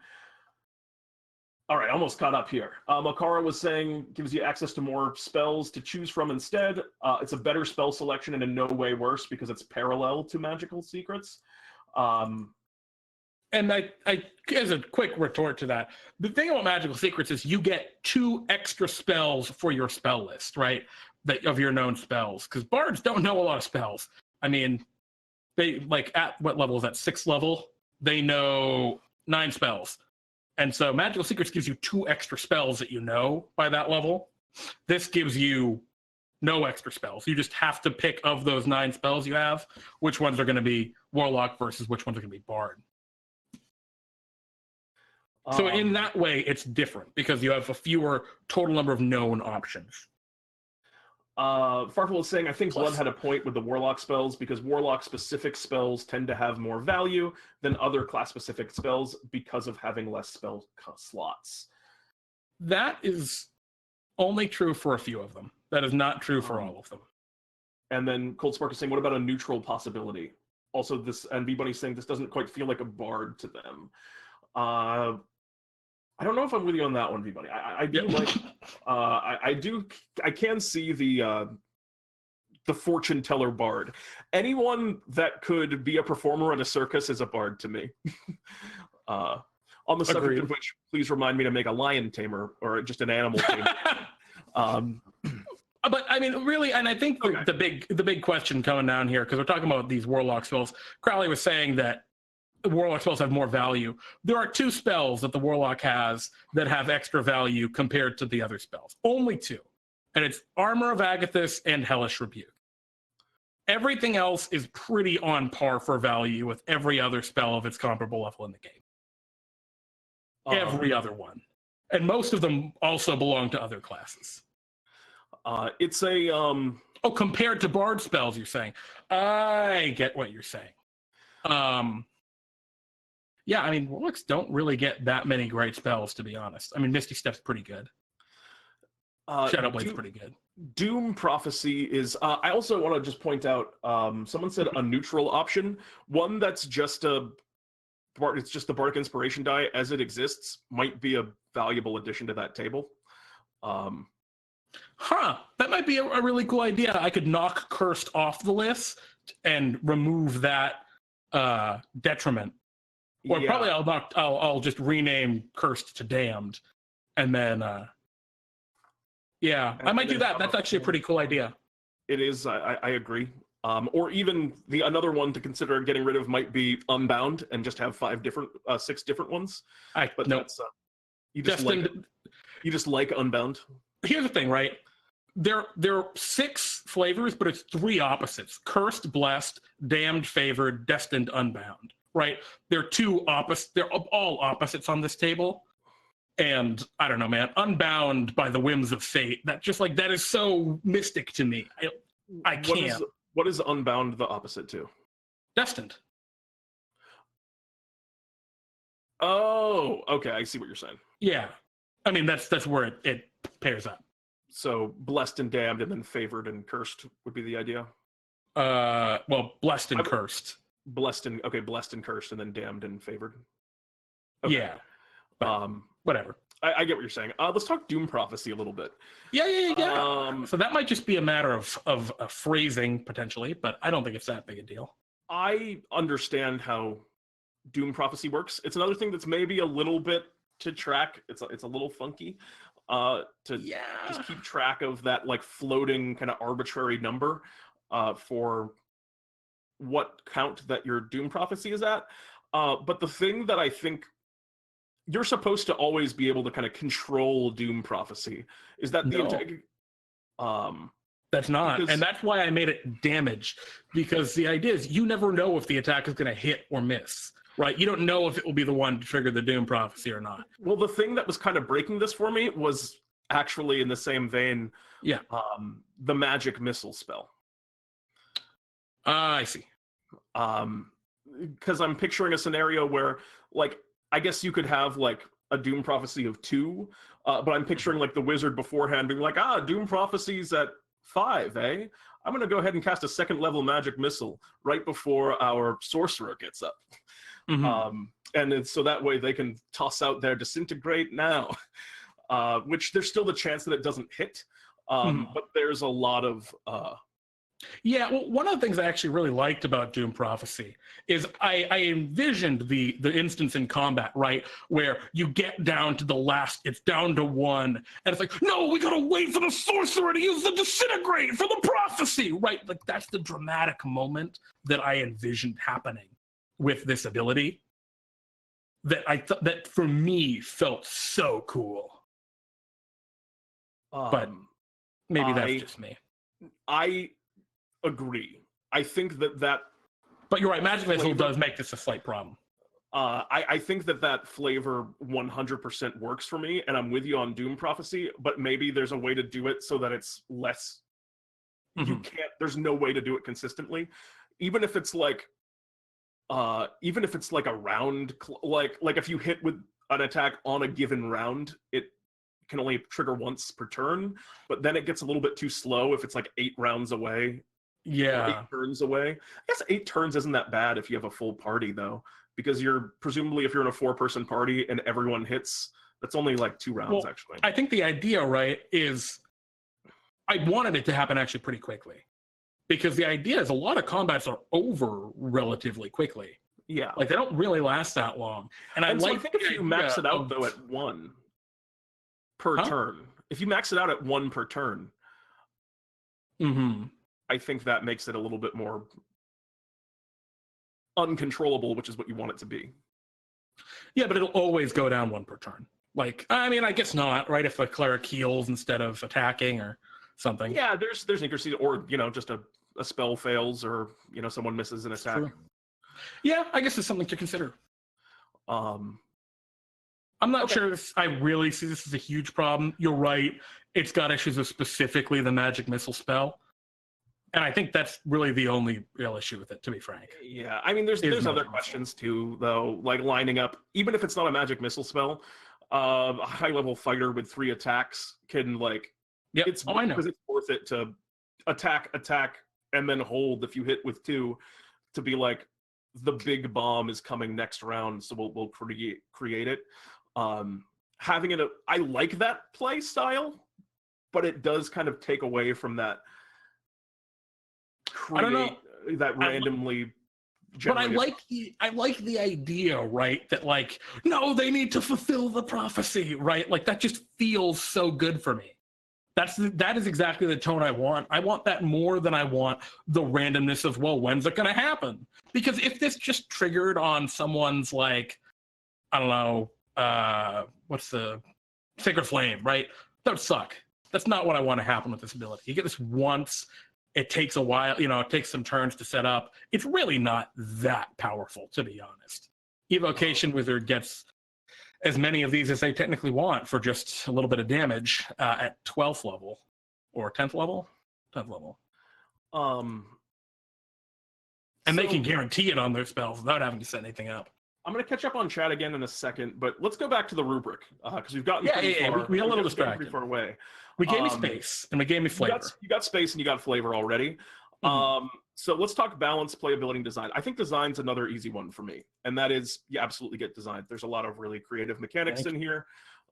All right, almost caught up here. Makara was saying gives you access to more spells to choose from instead. It's a better spell selection and in no way worse because it's parallel to magical secrets. And I, as a quick retort to that, the thing about magical secrets is you get 2 extra spells for your spell list, right? Of your known spells, because bards don't know a lot of spells. I mean, they at what level is that? 6th level? They know 9 spells. And so magical secrets gives you 2 extra spells that you know by that level. This gives you no extra spells. You just have to pick of those 9 spells you have, which ones are going to be warlock versus which ones are going to be bard. So in that way, it's different because you have a fewer total number of known options. Farfel is saying, I think Blood had a point with the warlock spells because warlock-specific spells tend to have more value than other class-specific spells because of having less spell slots. That is only true for a few of them. That is not true for all of them. And then Cold Spark is saying, what about a neutral possibility? Also, and B-Bunny's saying this doesn't quite feel like a bard to them. I don't know if I'm with you on that one, B-Bunny. I do like, I can see the fortune teller bard. Anyone that could be a performer at a circus is a bard to me. On the subject Agreed. of which, please remind me to make a lion tamer or just an animal tamer. But I mean, really, and I think the big question coming down here, because we're talking about these warlock spells, Crowley was saying that warlock spells have more value. There are 2 spells that the warlock has that have extra value compared to the other spells. Only 2. And it's Armor of Agathis and Hellish Rebuke. Everything else is pretty on par for value with every other spell of its comparable level in the game. Every other one. And most of them also belong to other classes. It's a... Oh, compared to bard spells, you're saying. I get what you're saying. Yeah, I mean, warlocks don't really get that many great spells, to be honest. I mean, Misty Step's pretty good. Shadowblade's pretty good. Doom Prophecy is... I also want to just point out, someone said a neutral option. One that's just it's just the Bardic Inspiration die as it exists might be a valuable addition to that table. That might be a really cool idea. I could knock Cursed off the list and remove that detriment. Or probably I'll just rename Cursed to Damned, and then I might do that. That's actually a pretty cool idea. It is. I agree. Or even another one to consider getting rid of might be Unbound and just have 6 different ones. That's you just like Unbound. Here's the thing, right? There are 6 flavors, but it's 3 opposites: Cursed, Blessed, Damned, Favored, Destined, Unbound. Right? They're 2 opposites. They're all opposites on this table. And I don't know, man. Unbound by the whims of fate. That is so mystic to me. I can't. What is Unbound the opposite to? Destined. Oh, okay. I see what you're saying. Yeah. I mean, that's where it pairs up. So Blessed and Damned and then Favored and Cursed would be the idea? Well, Blessed and Cursed. Blessed and Cursed, and then Damned and Favored. Okay. Yeah. Whatever. I get what you're saying. Let's talk Doom Prophecy a little bit. Yeah. So that might just be a matter of phrasing potentially, but I don't think it's that big a deal. I understand how Doom Prophecy works. It's another thing that's maybe a little bit to track. It's a little funky to just keep track of that floating kind of arbitrary number for what count that your Doom Prophecy is at. But the thing that I think you're supposed to always be able to kind of control Doom Prophecy is that that's not, and that's why I made it damage, because the idea is you never know if the attack is going to hit or miss, right? You don't know if it will be the one to trigger the Doom Prophecy or not. Well, the thing that was kind of breaking this for me was actually in the same vein, the magic missile spell. I see. Because I'm picturing a scenario where, I guess you could have a Doom Prophecy of 2, but I'm picturing the wizard beforehand being Doom Prophecy's at 5, eh? I'm going to go ahead and cast a 2nd level magic missile right before our sorcerer gets up. So that way they can toss out their disintegrate now, which there's still the chance that it doesn't hit. But there's a lot of yeah, well, one of the things I actually really liked about Doom Prophecy is I envisioned the instance in combat, right, where you get down to the last, it's down to 1, and it's like, no, we gotta wait for the sorcerer to use the disintegrate for the prophecy, right? Like, that's the dramatic moment that I envisioned happening with this ability that I thought that for me felt so cool. But maybe that's just me. I agree. I think that but you're right, magic missile does make this a slight problem. I think that flavor 100% works for me, and I'm with you on Doom Prophecy, but maybe there's a way to do it so that it's less you can't, there's no way to do it consistently, even if it's like a round, like if you hit with an attack on a given round, it can only trigger once per turn, but then it gets a little bit too slow if it's like 8 rounds away. Yeah. 8 turns away. I guess 8 turns isn't that bad if you have a full party, though, because you're presumably, if you're in a 4-person party and everyone hits, that's only like 2 rounds, actually. I think the idea, right, is I wanted it to happen actually pretty quickly, because the idea is a lot of combats are over relatively quickly. Yeah. Like, they don't really last that long. And I think if you max it out, though, at 1 per turn, if you max it out at 1 per turn, I think that makes it a little bit more uncontrollable, which is what you want it to be. Yeah, but it'll always go down 1 per turn. Like, I mean, I guess not, right? If a cleric heals instead of attacking or something. Yeah, there's increase, or just a spell fails, or someone misses an attack. True. Yeah, I guess it's something to consider. I'm not sure if I really see this as a huge problem. You're right. It's got issues with specifically the magic missile spell. And I think that's really the only real issue with it, to be frank. Yeah, I mean, there's other questions too, though, like lining up, even if it's not a magic missile spell, a high-level fighter with 3 attacks can, like, I know. Because it's worth it to attack, and then hold if you hit with 2, to be like, the big bomb is coming next round, so we'll create it. Having it, I like that play style, but it does kind of take away from that. I don't know. That randomly. But I like the idea, right? That, like, no, they need to fulfill the prophecy, right? Like, that just feels so good for me. That is exactly the tone I want. I want that more than I want the randomness of, well, when's it going to happen? Because if this just triggered on someone's, like, I don't know, what's the Sacred Flame, right? That would suck. That's not what I want to happen with this ability. You get this once. It takes a while, it takes some turns to set up. It's really not that powerful, to be honest. Evocation Wizard gets as many of these as they technically want for just a little bit of damage at 12th level or 10th level. 10th level. And they can guarantee it on their spells without having to set anything up. I'm going to catch up on chat again in a second, but let's go back to the rubric, because we've gotten far. We got a little distracted. Pretty far away. We gave me space, and we gave me flavor. You got space, and you got flavor already. So let's talk balance, playability, and design. I think design's another easy one for me, and that is, you absolutely get design. There's a lot of really creative mechanics in here.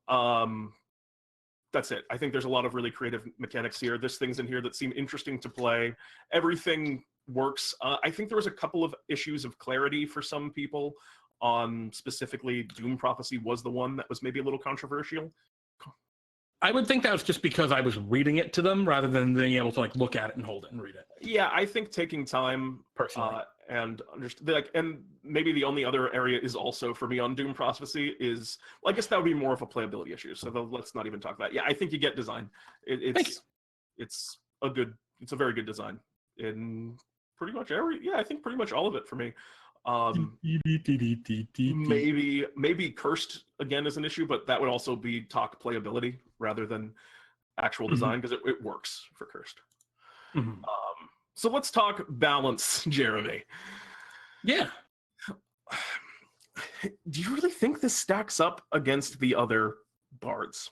That's it. I think there's a lot of really creative mechanics here. There's things in here that seem interesting to play. Everything works. I think there was a couple of issues of clarity for some people on, specifically Doom Prophecy was the one that was maybe a little controversial. I would think that was just because I was reading it to them rather than being able to, like, look at it and hold it and read it. Yeah, I think taking time personally and understand, like, and maybe the only other area is also for me on Doom Prophecy is, well, I guess that would be more of a playability issue. So let's not even talk that. Yeah, I think you get design. It's a very good design in pretty much I think pretty much all of it for me. Maybe cursed again is an issue, but that would also be talk playability rather than actual design, because it works for cursed. So let's talk balance, Jeremy. Yeah. Do you really think this stacks up against the other bards?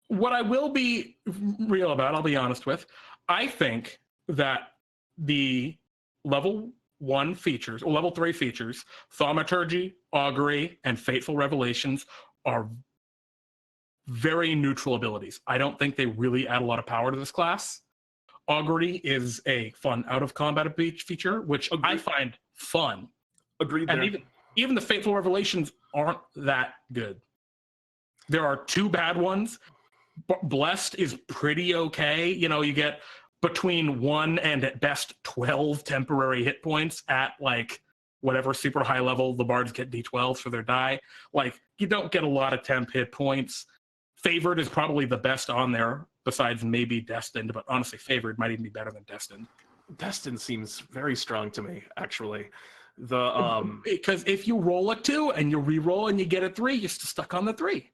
What I will be real about, I'll be honest with, I think that the level 1 features, or level 3 features, Thaumaturgy, Augury, and Fateful Revelations are very neutral abilities. I don't think they really add a lot of power to this class. Augury is a fun out-of-combat feature, which I find fun. Agreed and there. even the Fateful Revelations aren't that good. There are 2 bad ones. Blessed is pretty okay. You know, you get between 1 and at best 12 temporary hit points at like whatever super high level the bards get D12s for their die. Like, you don't get a lot of temp hit points. Favored is probably the best on there, besides maybe Destined, but honestly, Favored might even be better than Destined. Destined seems very strong to me, actually. Because if you roll a 2 and you re-roll and you get a 3, you're still stuck on the 3.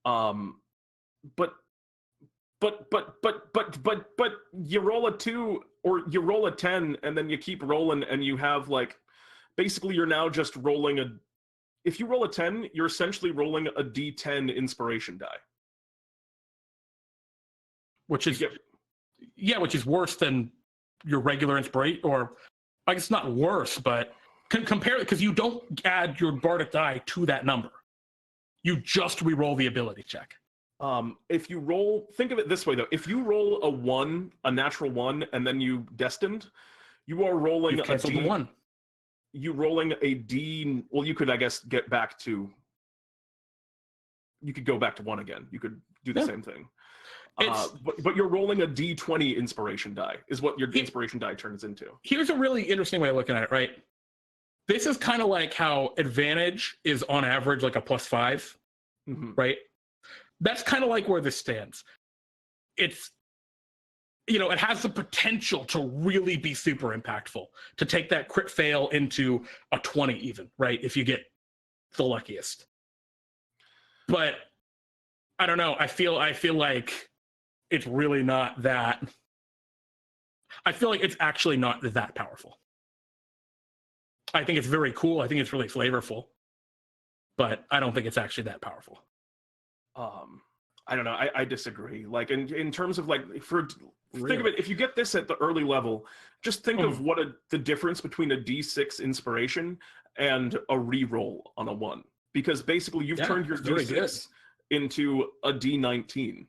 But you roll a 2 or you roll a 10 and then you keep rolling and you have like, basically you're now just rolling if you roll a 10, you're essentially rolling a D10 inspiration die. Which is, which is worse than your regular inspiration, or I guess not worse, but compare it, because you don't add your bardic die to that number. You just re-roll the ability check. If you roll, think of it this way though, if you roll a 1, a natural 1, and then you Destined, you are rolling a D. 1. You rolling a D, well, you could, I guess, you could go back to 1 again. You could do the same thing. But you're rolling a D20 inspiration die, is what your inspiration die turns into. Here's a really interesting way of looking at it, right? This is kind of like how advantage is on average like a +5, right? That's kind of like where this stands. It's, you know, it has the potential to really be super impactful, to take that crit fail into a 20 even, right? If you get the luckiest. But I don't know. I feel like it's really not that. I feel like it's actually not that powerful. I think it's very cool. I think it's really flavorful, but I don't think it's actually that powerful. I don't know. I disagree. Like in terms of like, think of it, if you get this at the early level, just think of what the difference between a D6 inspiration and a reroll on a 1. Because basically you've turned your D6 into a D19.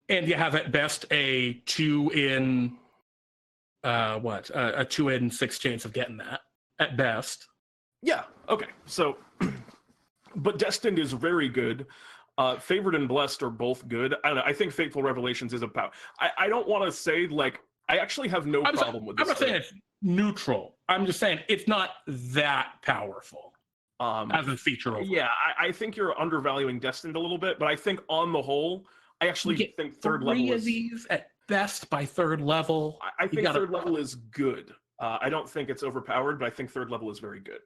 And you have at best a 2 in a 2 in 6 chance of getting that at best. Yeah. Okay. So, but Destined is very good. Favored and Blessed are both good. I don't know, I think Fateful Revelations is about. I don't want to say like I actually have no problem with this. I'm not saying it's neutral. I'm just saying it's not that powerful as a feature overall. Yeah, I think you're undervaluing Destined a little bit, but I think on the whole, I actually think third level is 3 of these at best by third level. I think third level is good. I don't think it's overpowered, but I think third level is very good.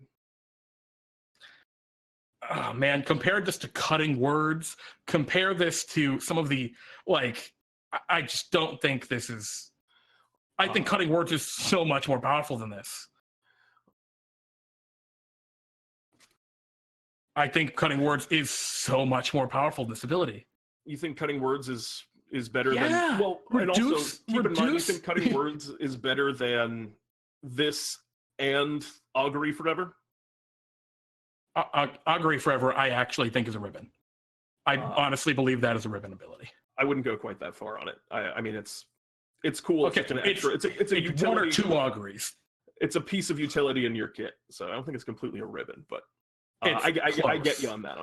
Oh man, compare this to Cutting Words. Compare this to some of the, like, I just don't think this is. I think Cutting Words is so much more powerful than this. I think Cutting Words is so much more powerful than this ability. You think Cutting Words is better than, well, and also keep in mind, you think Cutting Words is better than this and Augury Forever? Augury Forever, I actually think is a ribbon. I honestly believe that is a ribbon ability. I wouldn't go quite that far on it. I mean, it's cool. Okay, it's a utility. 1 or 2 auguries. It's a piece of utility in your kit, so I don't think it's completely a ribbon, but I get you on that.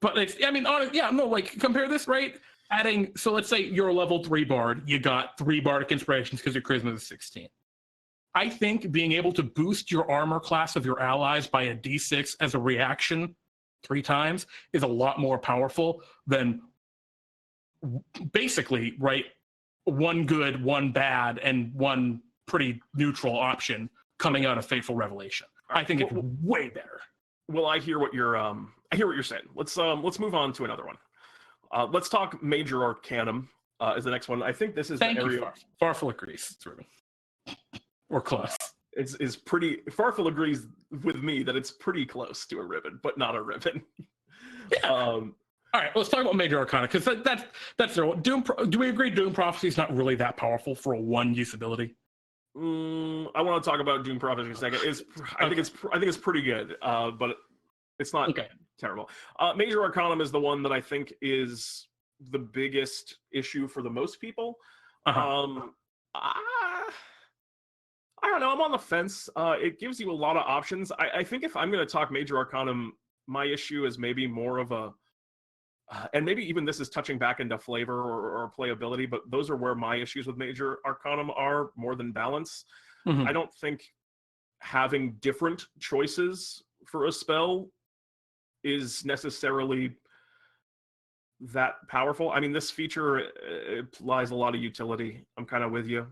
But it's, I mean, like compare this, right? Adding, so let's say you're a level 3 bard, you got 3 bardic inspirations because your charisma is 16. I think being able to boost your armor class of your allies by a d6 as a reaction 3 times is a lot more powerful than basically, right, 1 good, 1 bad, and 1 pretty neutral option coming out of Fateful Revelation. I think it's way better. Well, I hear what you're saying. Let's move on to another one. Let's talk Major Arcanum is the next one. I think this is the area. Farfel agrees. It's ribbon. Or close. Is pretty. Farfel agrees with me that it's pretty close to a ribbon, but not a ribbon. Yeah. All right, let's talk about Major Arcana, because that's their Doom. Do we agree Doom Prophecy is not really that powerful for a one-use ability? I want to talk about Doom Prophecy in a second. I think it's pretty good, but it's not terrible. Major Arcanum is the one that I think is the biggest issue for the most people. I don't know. I'm on the fence. It gives you a lot of options. I think if I'm going to talk Major Arcanum, my issue is maybe more of a and maybe even this is touching back into flavor or playability, but those are where my issues with Major Arcanum are more than balance. I don't think having different choices for a spell is necessarily that powerful. I mean, this feature applies a lot of utility. I'm kind of with you.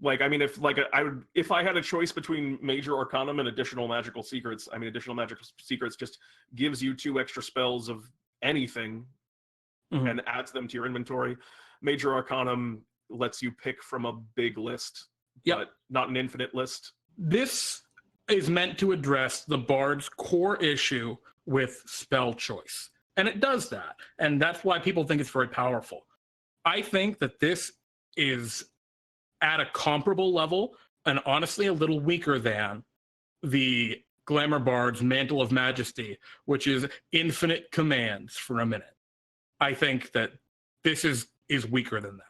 Like, I mean, if I had a choice between Major Arcanum and Additional Magical Secrets, I mean, Additional Magical Secrets just gives you 2 extra spells of anything and adds them to your inventory. Major Arcanum lets you pick from a big list, but not an infinite list. This is meant to address the Bard's core issue with spell choice, and it does that, and that's why people think it's very powerful. I think that this is at a comparable level, and honestly a little weaker than the Glamour Bard's Mantle of Majesty, which is infinite commands for a minute. I think that this is weaker than that.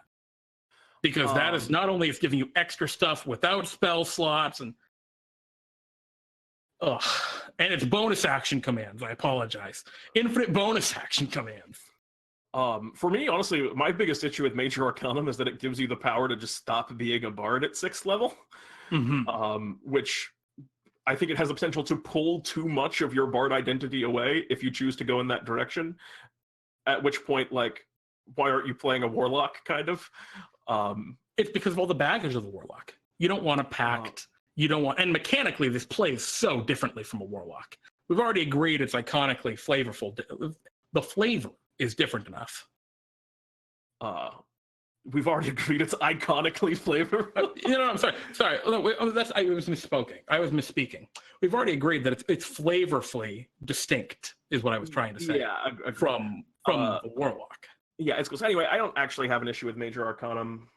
Because that is not only is giving you extra stuff without spell slots and it's bonus action commands. I apologize. Infinite bonus action commands. For me, honestly, my biggest issue with Major Arcanum is that it gives you the power to just stop being a bard at 6th level, which I think it has the potential to pull too much of your bard identity away if you choose to go in that direction, at which point, like, why aren't you playing a warlock, kind of? It's because of all the baggage of the warlock. You don't want a pact. You don't want, and mechanically, this plays so differently from a warlock. We've already agreed it's iconically flavorful. The flavor is different enough. We've already agreed it's iconically flavorful. I'm sorry. I was misspeaking. We've already agreed that it's flavorfully distinct, is what I was trying to say. Yeah, from the warlock. Yeah, it's cool. So anyway, I don't actually have an issue with Major Arcanum.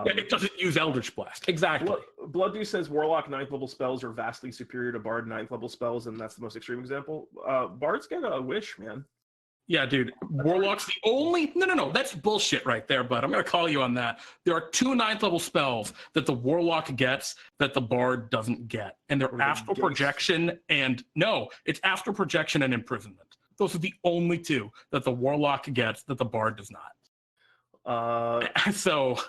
It doesn't use Eldritch Blast. Exactly. Blood Dew says Warlock 9th level spells are vastly superior to Bard 9th level spells, and that's the most extreme example. Bards get a wish, man. Yeah, dude. Warlock's the only... No. That's bullshit right there, bud. I'm going to call you on that. There are 2 9th level spells that the Warlock gets that the Bard doesn't get. And they're Astral Projection and... No, it's Astral Projection and Imprisonment. Those are the only 2 that the Warlock gets that the Bard does not. So...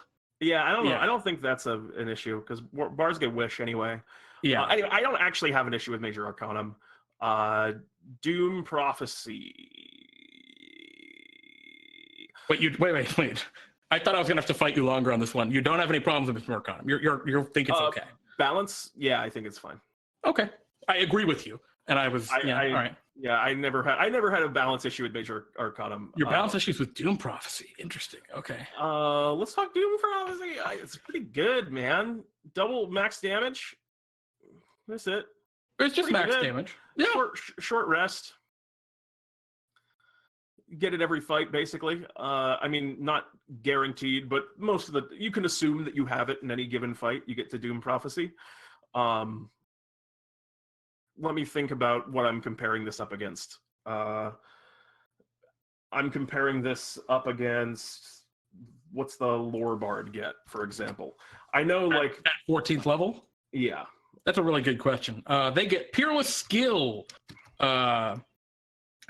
Yeah, I don't know. I don't think that's an issue, because Bards get wish anyway. Yeah. Anyway, I don't actually have an issue with Major Arcanum. Doom Prophecy. Wait. I thought I was gonna have to fight you longer on this one. You don't have any problems with Major Arcanum. You think it's okay. Balance? Yeah, I think it's fine. Okay. I agree with you. And all right. Yeah, I never had a balance issue with Major Arcanum. Your balance issues with Doom Prophecy. Interesting. Okay. Let's talk Doom Prophecy. It's pretty good, man. Double max damage. That's it. It's just max damage. Yeah. Short rest. Get it every fight, basically. I mean, not guaranteed, but most of you can assume that you have it in any given fight. You get to Doom Prophecy. Let me think about what I'm comparing this up against. I'm comparing this up against, what's the Lore Bard get, for example? I know, like... At 14th level? Yeah. That's a really good question. They get Peerless Skill.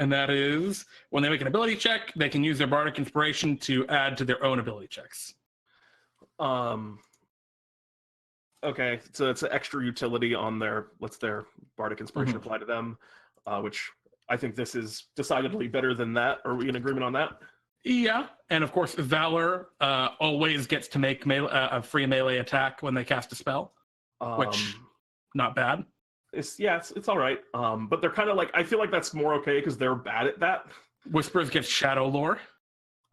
And that is, when they make an ability check, they can use their Bardic Inspiration to add to their own ability checks. Okay, so it's an extra utility on their Bardic Inspiration apply to them, which I think this is decidedly better than that. Are we in agreement on that? Yeah, and of course, Valor always gets to make a free melee attack when they cast a spell, which not bad. It's all right. But they're kind of like, I feel like that's more okay because they're bad at that. Whispers gets Shadow Lore.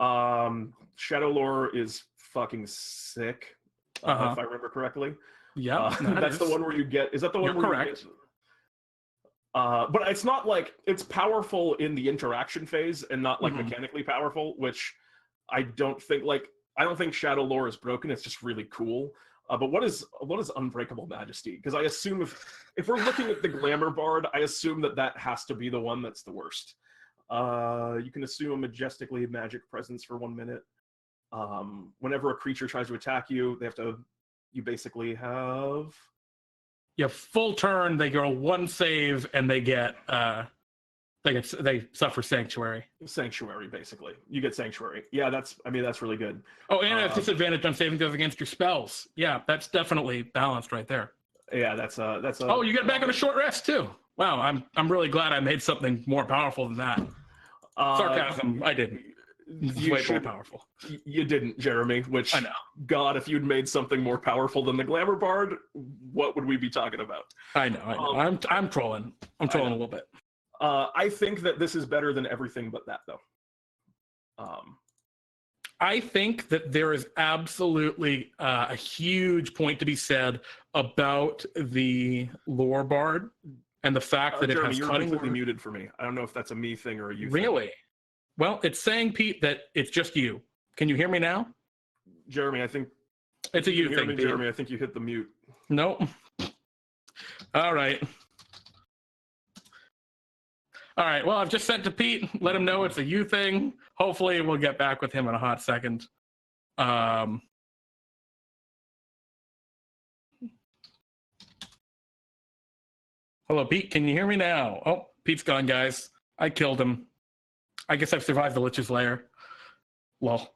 Shadow Lore is fucking sick, if I remember correctly. Yeah, that's the one where you get. Is that the one? You're correct. But it's not like it's powerful in the interaction phase and not like mechanically powerful, which I don't think Shadow Lore is broken. It's just really cool. But what is Unbreakable Majesty? Because I assume if we're looking at the Glamour Bard, I assume that has to be the one that's the worst. You can assume a majestically magic presence for 1 minute. Whenever a creature tries to attack you, you basically have full turn. They go 1 save and they suffer Sanctuary. Sanctuary, basically. You get Sanctuary. Yeah, that's really good. Oh, and a disadvantage on saving throws against your spells. Yeah, that's definitely balanced right there. Yeah, that's Oh, you get back on a short rest too. Wow, I'm really glad I made something more powerful than that. Sarcasm, I didn't. It's way more powerful. You didn't, Jeremy, which, I know. God, if you'd made something more powerful than the Glamour Bard, what would we be talking about? I know. I'm trolling. I'm trolling a little bit. I think that this is better than everything but that, though. I think that there is absolutely a huge point to be said about the Lore Bard and the fact that Jeremy, it has you're cutting completely words. muted for me. I don't know if that's a me thing or a you Really? thing. Well, it's saying, Pete, that it's just you. Can you hear me now? Jeremy, I think it's a you thing, Pete. Jeremy, I think you hit the mute. Nope. All right. All right. Well, I've just sent to Pete. Let him know it's a you thing. Hopefully, we'll get back with him in a hot second. Hello, Pete. Can you hear me now? Oh, Pete's gone, guys. I killed him. I guess I've survived the LICH'S LAIR. Lol.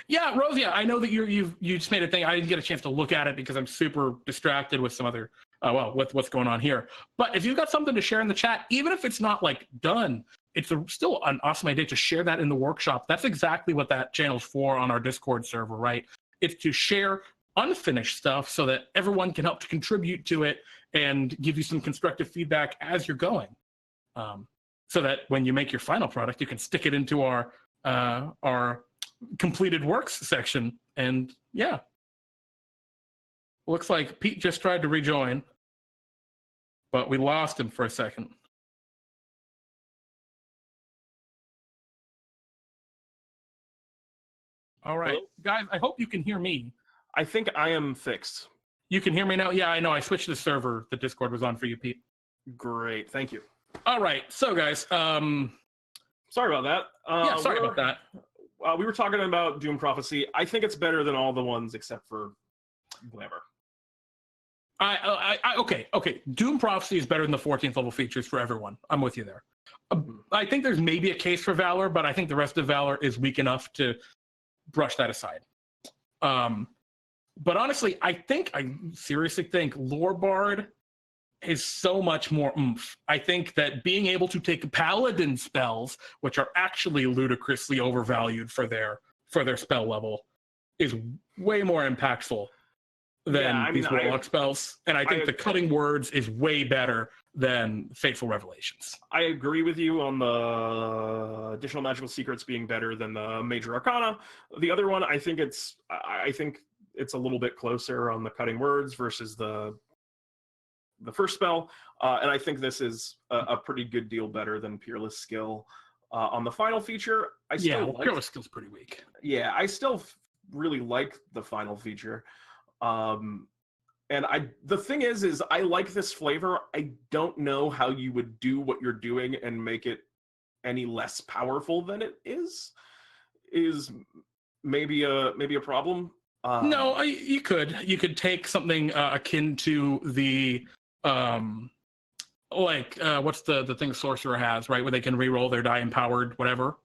Yeah, Rosia, I know that you just made a thing. I didn't get a chance to look at it because I'm super distracted with some other, with what's going on here. But if you've got something to share in the chat, even if it's not like done, it's still an awesome idea to share that in the workshop. That's exactly what that channel's for on our Discord server, right? It's to share unfinished stuff so that everyone can help to contribute to it and give you some constructive feedback as you're going. So that when you make your final product, you can stick it into our completed works section. And yeah, looks like Pete just tried to rejoin, but we lost him for a second. All right. Hello? Guys, I hope you can hear me. I think I am fixed. You can hear me now? Yeah, I know. I switched the server. The Discord was on for you, Pete. Great. Thank you. All right. So, guys. Sorry about that. Sorry about that. We were talking about Doom Prophecy. I think it's better than all the ones except for Glamour. Okay. Doom Prophecy is better than the 14th level features for everyone. I'm with you there. I think there's maybe a case for Valor, but I think the rest of Valor is weak enough to brush that aside. But honestly, I seriously think Lore Bard is so much more oomph. I think that being able to take paladin spells, which are actually ludicrously overvalued for their spell level, is way more impactful than these warlock spells. And I think the cutting words is way better than Fateful Revelations. I agree with you on the additional magical secrets being better than the major arcana. The other one, I think it's a little bit closer on the cutting words versus the first spell, and I think this is a pretty good deal better than Peerless Skill. On the final feature, Peerless Skill's pretty weak. Yeah, I still really like the final feature. And the thing is I like this flavor. I don't know how you would do what you're doing and make it any less powerful than it is maybe a problem. No, you could take something akin to the what's the thing Sorcerer has, right, where they can reroll their die empowered whatever,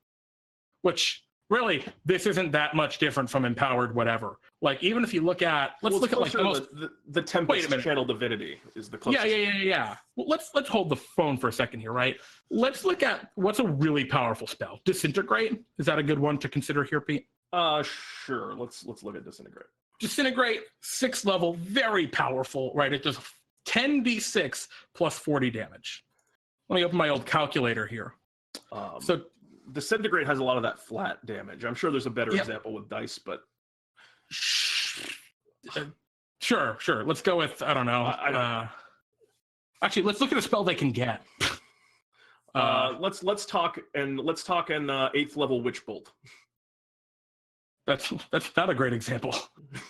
which really this isn't that much different from empowered whatever. Like, even if you look at the Tempest Channel Divinity is the closest. Yeah. Well, let's hold the phone for a second here, right? Let's look at what's a really powerful spell. Disintegrate, is that a good one to consider here, Pete? Sure. Let's look at Disintegrate. Disintegrate, 6th level, very powerful, right? It does 10d6 plus 40 damage. Let me open my old calculator here. So Disintegrate has a lot of that flat damage. I'm sure there's a better example with dice, but Sure. Let's go with, I don't know. Actually, let's look at a spell they can get. Let's talk an 8th level Witch Bolt. That's not a great example,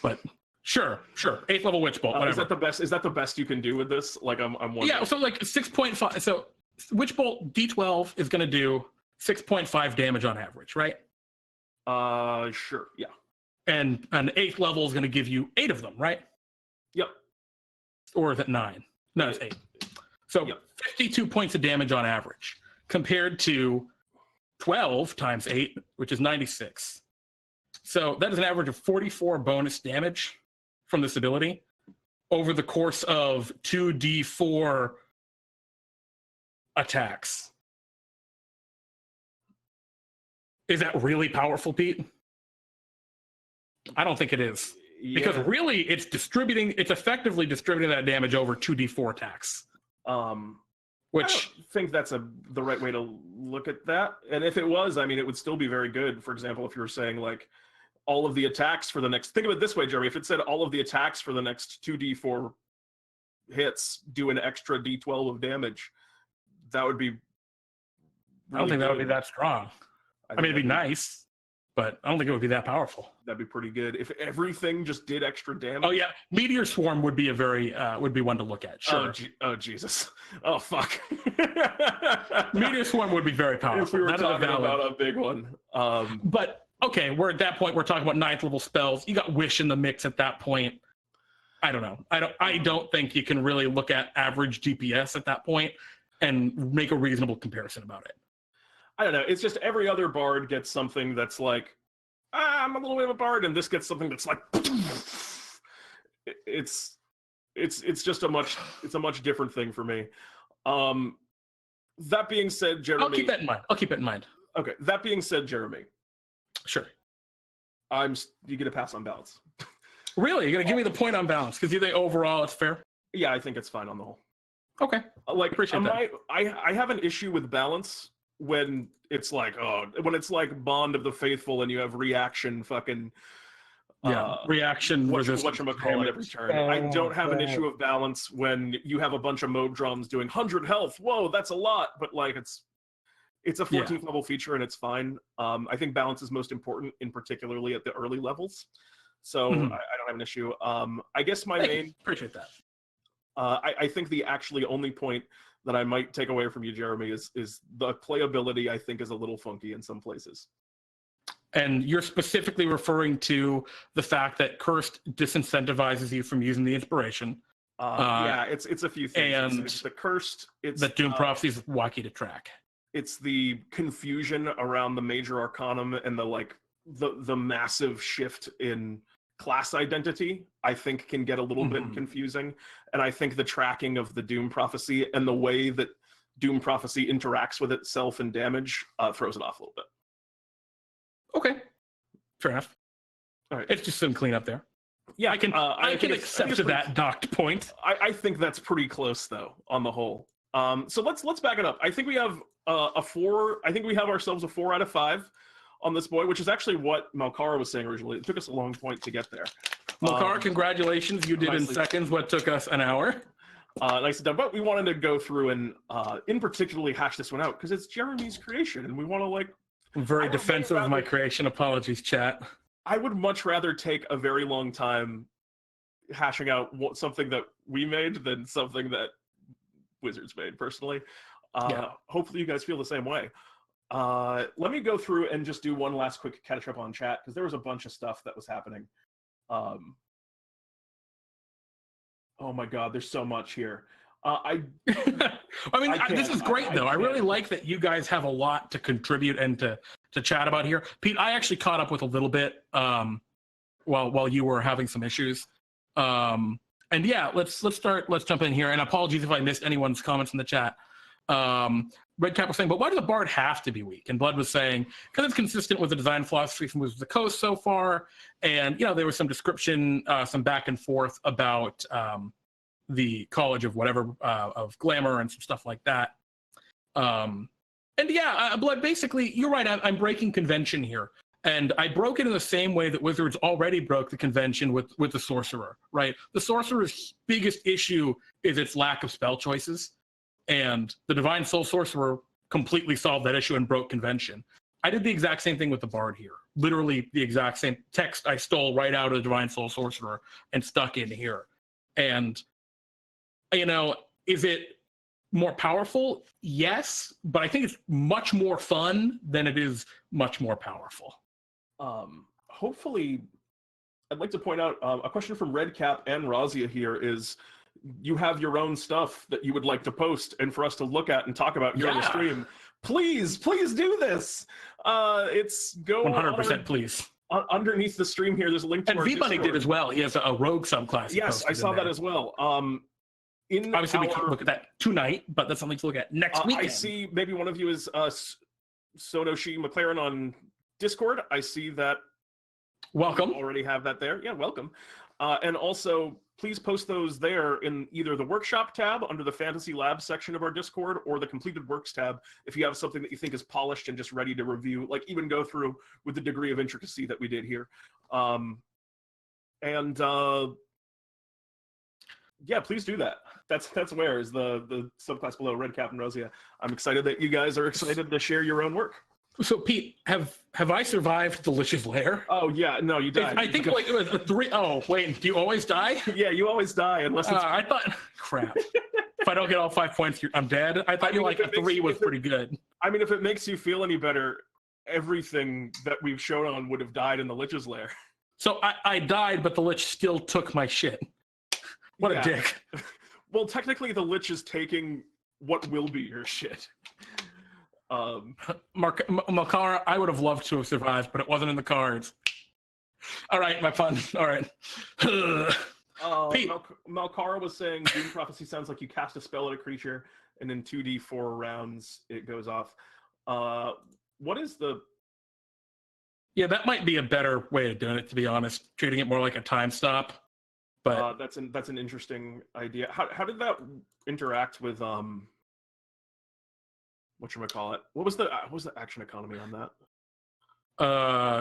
but sure. 8th level Witch Bolt. Whatever. Is that the best you can do with this? Like I'm wondering. Yeah. So like 6.5. So Witch Bolt D12 is going to do 6.5 damage on average, right? Sure. Yeah. And an 8th level is going to give you 8 of them, right? Yep. Or is it 9? No, it's 8. So 52 points of damage on average compared to 12 times 8, which is 96. So that is an average of 44 bonus damage from this ability over the course of 2d4 attacks. Is that really powerful, Pete? I don't think it is. Because really, it's effectively distributing that damage over 2d4 attacks. Which I don't think that's the right way to look at that. And if it was, I mean, it would still be very good. For example, if you were saying like all of the attacks for the next, think of it this way, Jeremy, if it said all of the attacks for the next 2d4 hits do an extra d12 of damage, that would be really I don't think that would be that strong. I mean, it'd be nice, but I don't think it would be that powerful. That'd be pretty good if everything just did extra damage. Oh yeah, Meteor Swarm would be would be one to look at. Sure. Oh Jesus. Oh fuck. Meteor Swarm would be very powerful. If we were talking about a big one. But okay, we're at that point. We're talking about 9th level spells. You got Wish in the mix at that point. I don't know. I don't think you can really look at average DPS at that point and make a reasonable comparison about it. I don't know. It's just every other bard gets something that's like, I'm a little bit of a bard, and this gets something that's like, it's just a much different thing for me. That being said, Jeremy, I'll keep that in mind. Okay. That being said, Jeremy, sure. You get a pass on balance. Really? You're gonna give me the point on balance because you think overall it's fair? Yeah, I think it's fine on the whole. Okay. Like, appreciate that. I have an issue with balance when it's like Bond of the Faithful and you have reaction fucking reaction whatchamacallit every turn. I don't have an issue of balance when you have a bunch of mode drums doing 100 health. Whoa, that's a lot, but like it's a 14th level feature and it's fine. I think balance is most important, in particularly at the early levels. So I don't have an issue. I guess appreciate that. I think the actually only point that I might take away from you, Jeremy, is the playability, I think, is a little funky in some places. And you're specifically referring to the fact that Cursed disincentivizes you from using the inspiration. It's a few things. And it's the Cursed. It's that Doom Prophecy is wacky to track. It's the confusion around the major arcanum and the massive shift in class identity, I think, can get a little bit confusing. And I think the tracking of the Doom Prophecy and the way that Doom Prophecy interacts with itself and damage throws it off a little bit. Okay. Fair enough. All right. It's just some cleanup there. Yeah, I can accept that docked point. I think that's pretty close, though, on the whole. So let's back it up. I think we have a 4. I think we have ourselves a 4 out of 5 on this boy, which is actually what Malkara was saying originally. It took us a long point to get there. Malkara, congratulations. You did in seconds what took us an hour. Nicely done. But we wanted to go through and in particularly hash this one out because it's Jeremy's creation and we want to I'm very defensive of my creation. Apologies, chat. I would much rather take a very long time hashing out something that we made than something that Wizards made, personally. Hopefully you guys feel the same way. Let me go through and just do one last quick catch up on chat because there was a bunch of stuff that was happening. Oh my God, there's so much here. This is great though. I really like that you guys have a lot to contribute and to chat about here. Pete, I actually caught up with a little bit while you were having some issues. And yeah, let's jump in here. And apologies if I missed anyone's comments in the chat. Red Cap was saying, but why does the Bard have to be weak? And Blood was saying, because it's consistent with the design philosophy from Wizards of the Coast so far. And, there was some description, some back and forth about the College of whatever, of Glamour and some stuff like that. And yeah, Blood, basically, you're right. I'm breaking convention here. And I broke it in the same way that Wizards already broke the convention with the Sorcerer, right? The Sorcerer's biggest issue is its lack of spell choices. And the Divine Soul Sorcerer completely solved that issue and broke convention. I did the exact same thing with the Bard here. Literally the exact same text I stole right out of the Divine Soul Sorcerer and stuck in here. And, you know, is it more powerful? Yes, but I think it's much more fun than it is much more powerful. Hopefully, I'd like to point out a question from Redcap and Razia here is, you have your own stuff that you would like to post and for us to look at and talk about here on the stream. Please do this. It's go 100% please. Underneath the stream here, there's a link to and our V-Bunny Discord. did as well. He has a rogue subclass. Yes, I saw that as well. Obviously, we can't look at that tonight, but that's something to look at next weekend. I see maybe one of you is Sonoshi McLaren on Discord. I see that. Welcome. Already have that there. Yeah, welcome. And also, please post those there in either the workshop tab under the Fantasy Lab section of our Discord or the completed works tab if you have something that you think is polished and just ready to review, like even go through with the degree of intricacy that we did here. Yeah, please do that. That's where is the subclass below, Redcap and Rosia. I'm excited that you guys are excited to share your own work. So Pete, have I survived the Lich's Lair? Oh yeah, no, you died. I think like it was a 3. Oh wait, do you always die? Yeah, you always die unless it's. I thought, crap. If I don't get all 5 points, I'm dead. I thought you like a 3 was pretty good. I mean, if it makes you feel any better, everything that we've shown on would have died in the Lich's Lair. So I died, but the Lich still took my shit. What a dick. Well, technically, the Lich is taking what will be your shit. Malkara, I would have loved to have survived, but it wasn't in the cards. All right, my fun. All right. Pete. Malkara was saying Doom Prophecy sounds like you cast a spell at a creature, and in 2d4 rounds it goes off. What is the... Yeah, that might be a better way of doing it, to be honest. Treating it more like a time stop. But that's an interesting idea. How did that interact with whatchamacallit? What was the action economy on that?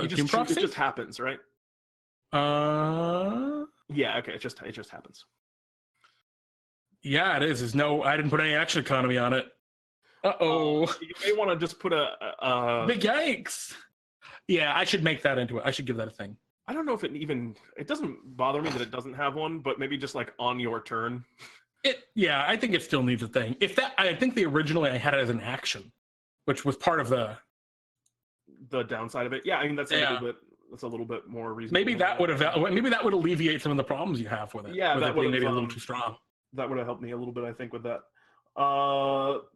It just happens, right? Yeah, okay, it just happens. Yeah, it is. I didn't put any action economy on it. You may want to just put big yikes. Yeah, I should make that into it. I should give that a thing. I don't know if it doesn't bother me that it doesn't have one, but maybe just like on your turn. Yeah, I think it still needs a thing. I think originally I had it as an action, which was part of the downside of it. Yeah, I mean that's a little bit more reasonable. Maybe that would alleviate some of the problems you have with it. Yeah, that would maybe a little too strong. That would have helped me a little bit, I think, with that.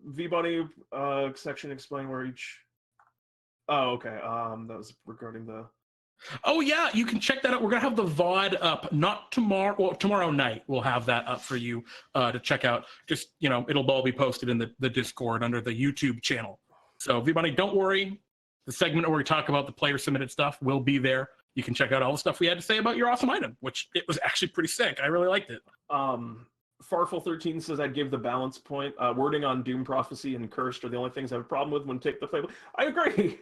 V-Bunny section explain where each. Oh, okay. That was regarding the. Oh yeah, you can check that out. We're gonna have the VOD up, not tomorrow. Well, tomorrow night we'll have that up for you to check out. Just it'll all be posted in the Discord under the YouTube channel. So V-Bunny, don't worry. The segment where we talk about the player submitted stuff will be there. You can check out all the stuff we had to say about your awesome item, which it was actually pretty sick. I really liked it. Farful13 says I'd give the balance point. Wording on Doom Prophecy and Cursed are the only things I have a problem with when take the play. I agree.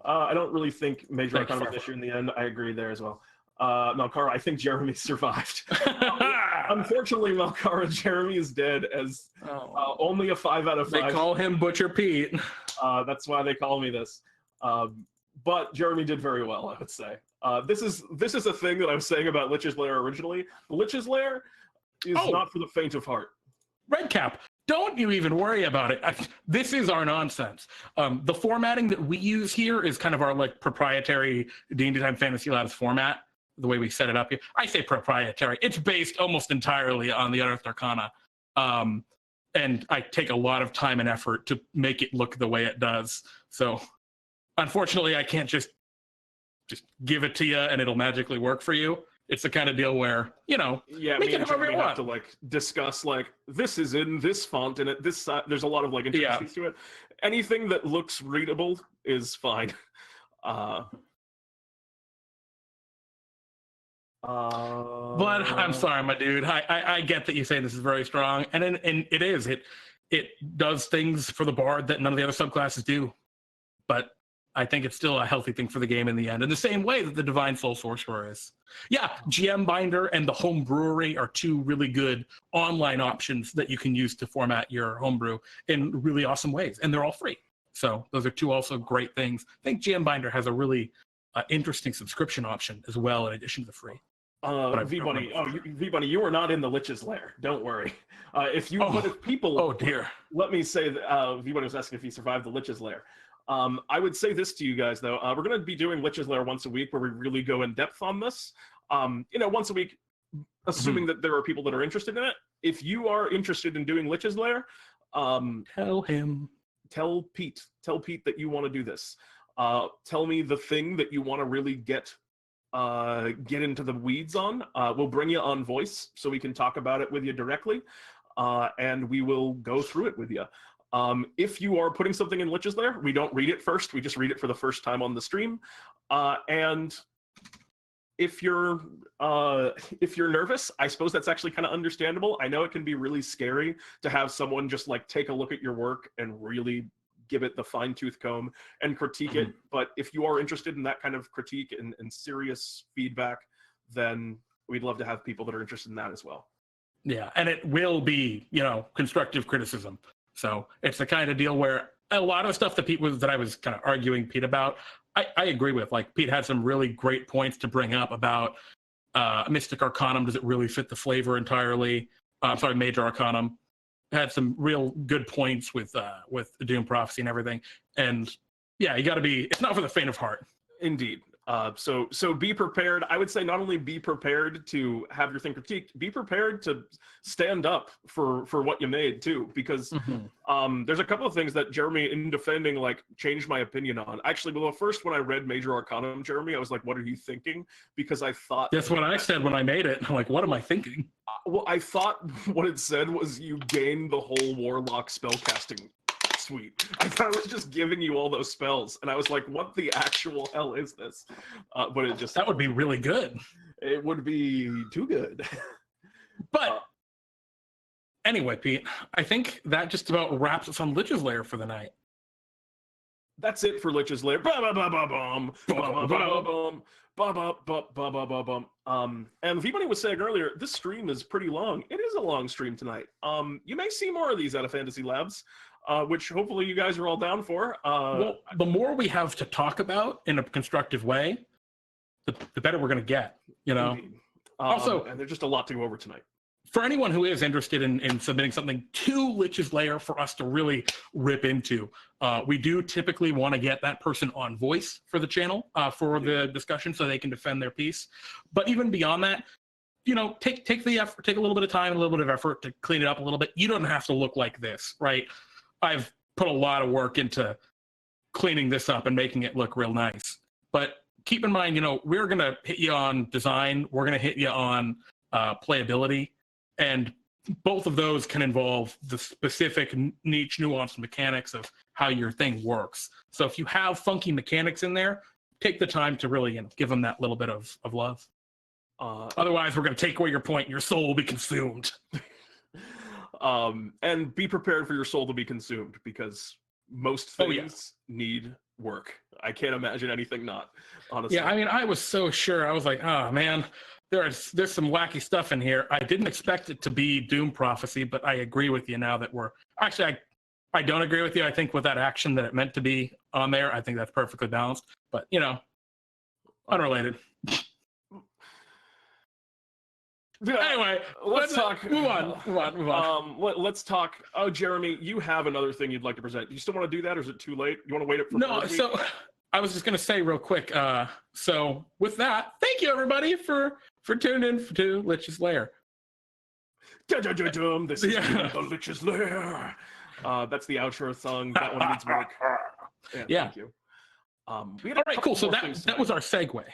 I don't really think Major Arcana was an issue in the end. I agree there as well. Malkara, I think Jeremy survived. Unfortunately, Malkara, Jeremy is dead as only a 5 out of 5. They call him Butcher Pete. That's why they call me this. But Jeremy did very well, I would say. This is a thing that I was saying about Lich's Lair originally. Lich's Lair is not for the faint of heart. Redcap, don't you even worry about it. This is our nonsense. The formatting that we use here is kind of our proprietary D&D Time Fantasy Labs format, the way we set it up here. I say proprietary. It's based almost entirely on the Unearthed Arcana. And I take a lot of time and effort to make it look the way it does. So unfortunately, I can't just give it to you and it'll magically work for you. It's the kind of deal where, make it however you want. Have to discuss this is in this font and at this side. There's a lot of intricacies to it. Anything that looks readable is fine. But I'm sorry, my dude. I get that you say this is very strong, and it is. It does things for the Bard that none of the other subclasses do. But I think it's still a healthy thing for the game in the end, in the same way that the Divine Soul Sorcerer is. Yeah, GM Binder and the Home Brewery are two really good online options that you can use to format your homebrew in really awesome ways, and they're all free. So those are two also great things. I think GM Binder has a really interesting subscription option as well, in addition to the free. V-Bunny, V-Bunny, you are not in the Lich's Lair. Don't worry. If people... Oh, dear. Let me say that V-Bunny was asking if he survived the Lich's Lair. I would say this to you guys, though. We're going to be doing Lich's Lair once a week where we really go in depth on this. Once a week, assuming that there are people that are interested in it. If you are interested in doing Lich's Lair, tell him. Tell Pete that you want to do this. Tell me the thing that you want to really get into the weeds on. We'll bring you on voice so we can talk about it with you directly, and we will go through it with you. If you are putting something in Lich's Lair, we don't read it first. We just read it for the first time on the stream. And if you're nervous, I suppose that's actually kind of understandable. I know it can be really scary to have someone just like take a look at your work and really give it the fine-tooth comb and critique it. But if you are interested in that kind of critique and serious feedback, then we'd love to have people that are interested in that as well. Yeah, and it will be, constructive criticism. So it's the kind of deal where a lot of stuff that I was kind of arguing Pete about, I agree with. Like, Pete had some really great points to bring up about Mystic Arcanum. Does it really fit the flavor entirely? Major Arcanum. Had some real good points with Doom Prophecy and everything. And yeah, you got to be, it's not for the faint of heart. Indeed. So be prepared. I would say not only be prepared to have your thing critiqued, be prepared to stand up for what you made too, because there's a couple of things that Jeremy, in defending, like, changed my opinion on. Actually, well, first, when I read Major Arcanum, Jeremy, I was like, what are you thinking? Because I thought... That's what I said when I made it. I'm like, what am I thinking? Well, I thought what it said was you gain the whole Warlock spellcasting suite. I thought it was just giving you all those spells, and I was like, what the actual hell is this? But it just... That would be really good. It would be too good. But anyway, Pete, I think that just about wraps us on Lich's Lair for the night. That's it for Lich's Lair. And V-Bunny was saying earlier, this stream is pretty long. It is a long stream tonight. You may see more of these out of Fantasy Labs, which hopefully you guys are all down for. Well, the more we have to talk about in a constructive way, the better we're going to get, Also, and there's just a lot to go over tonight. For anyone who is interested in submitting something to Lich's Lair for us to really rip into, we do typically want to get that person on voice for the channel, for the discussion, so they can defend their piece. But even beyond that, take the effort, take a little bit of time, a little bit of effort to clean it up a little bit. You don't have to look like this, right? I've put a lot of work into cleaning this up and making it look real nice. But keep in mind, we're going to hit you on design. We're going to hit you on playability. And both of those can involve the specific niche, nuanced mechanics of how your thing works. So if you have funky mechanics in there, take the time to really give them that little bit of love. Otherwise, we're going to take away your point. Your soul will be consumed. And be prepared for your soul to be consumed, because most things need work. I can't imagine anything not, honestly. Yeah, I mean, I was so sure. I was like, oh, man. There's some wacky stuff in here. I didn't expect it to be Doom Prophecy, but I agree with you now that we're... Actually, I don't agree with you. I think with that action that it meant to be on there, I think that's perfectly balanced. But, unrelated. Anyway, let's talk. Move on. Let's talk. Oh, Jeremy, you have another thing you'd like to present. Do you still want to do that, or is it too late? You want to wait up for... No, so... I was just going to say real quick, so with that, thank you, everybody, for tuning in to Lich's Lair. This is the Lich's Lair. That's the outro song. That one needs work. Yeah. Thank you. All right, cool. So that was our segue.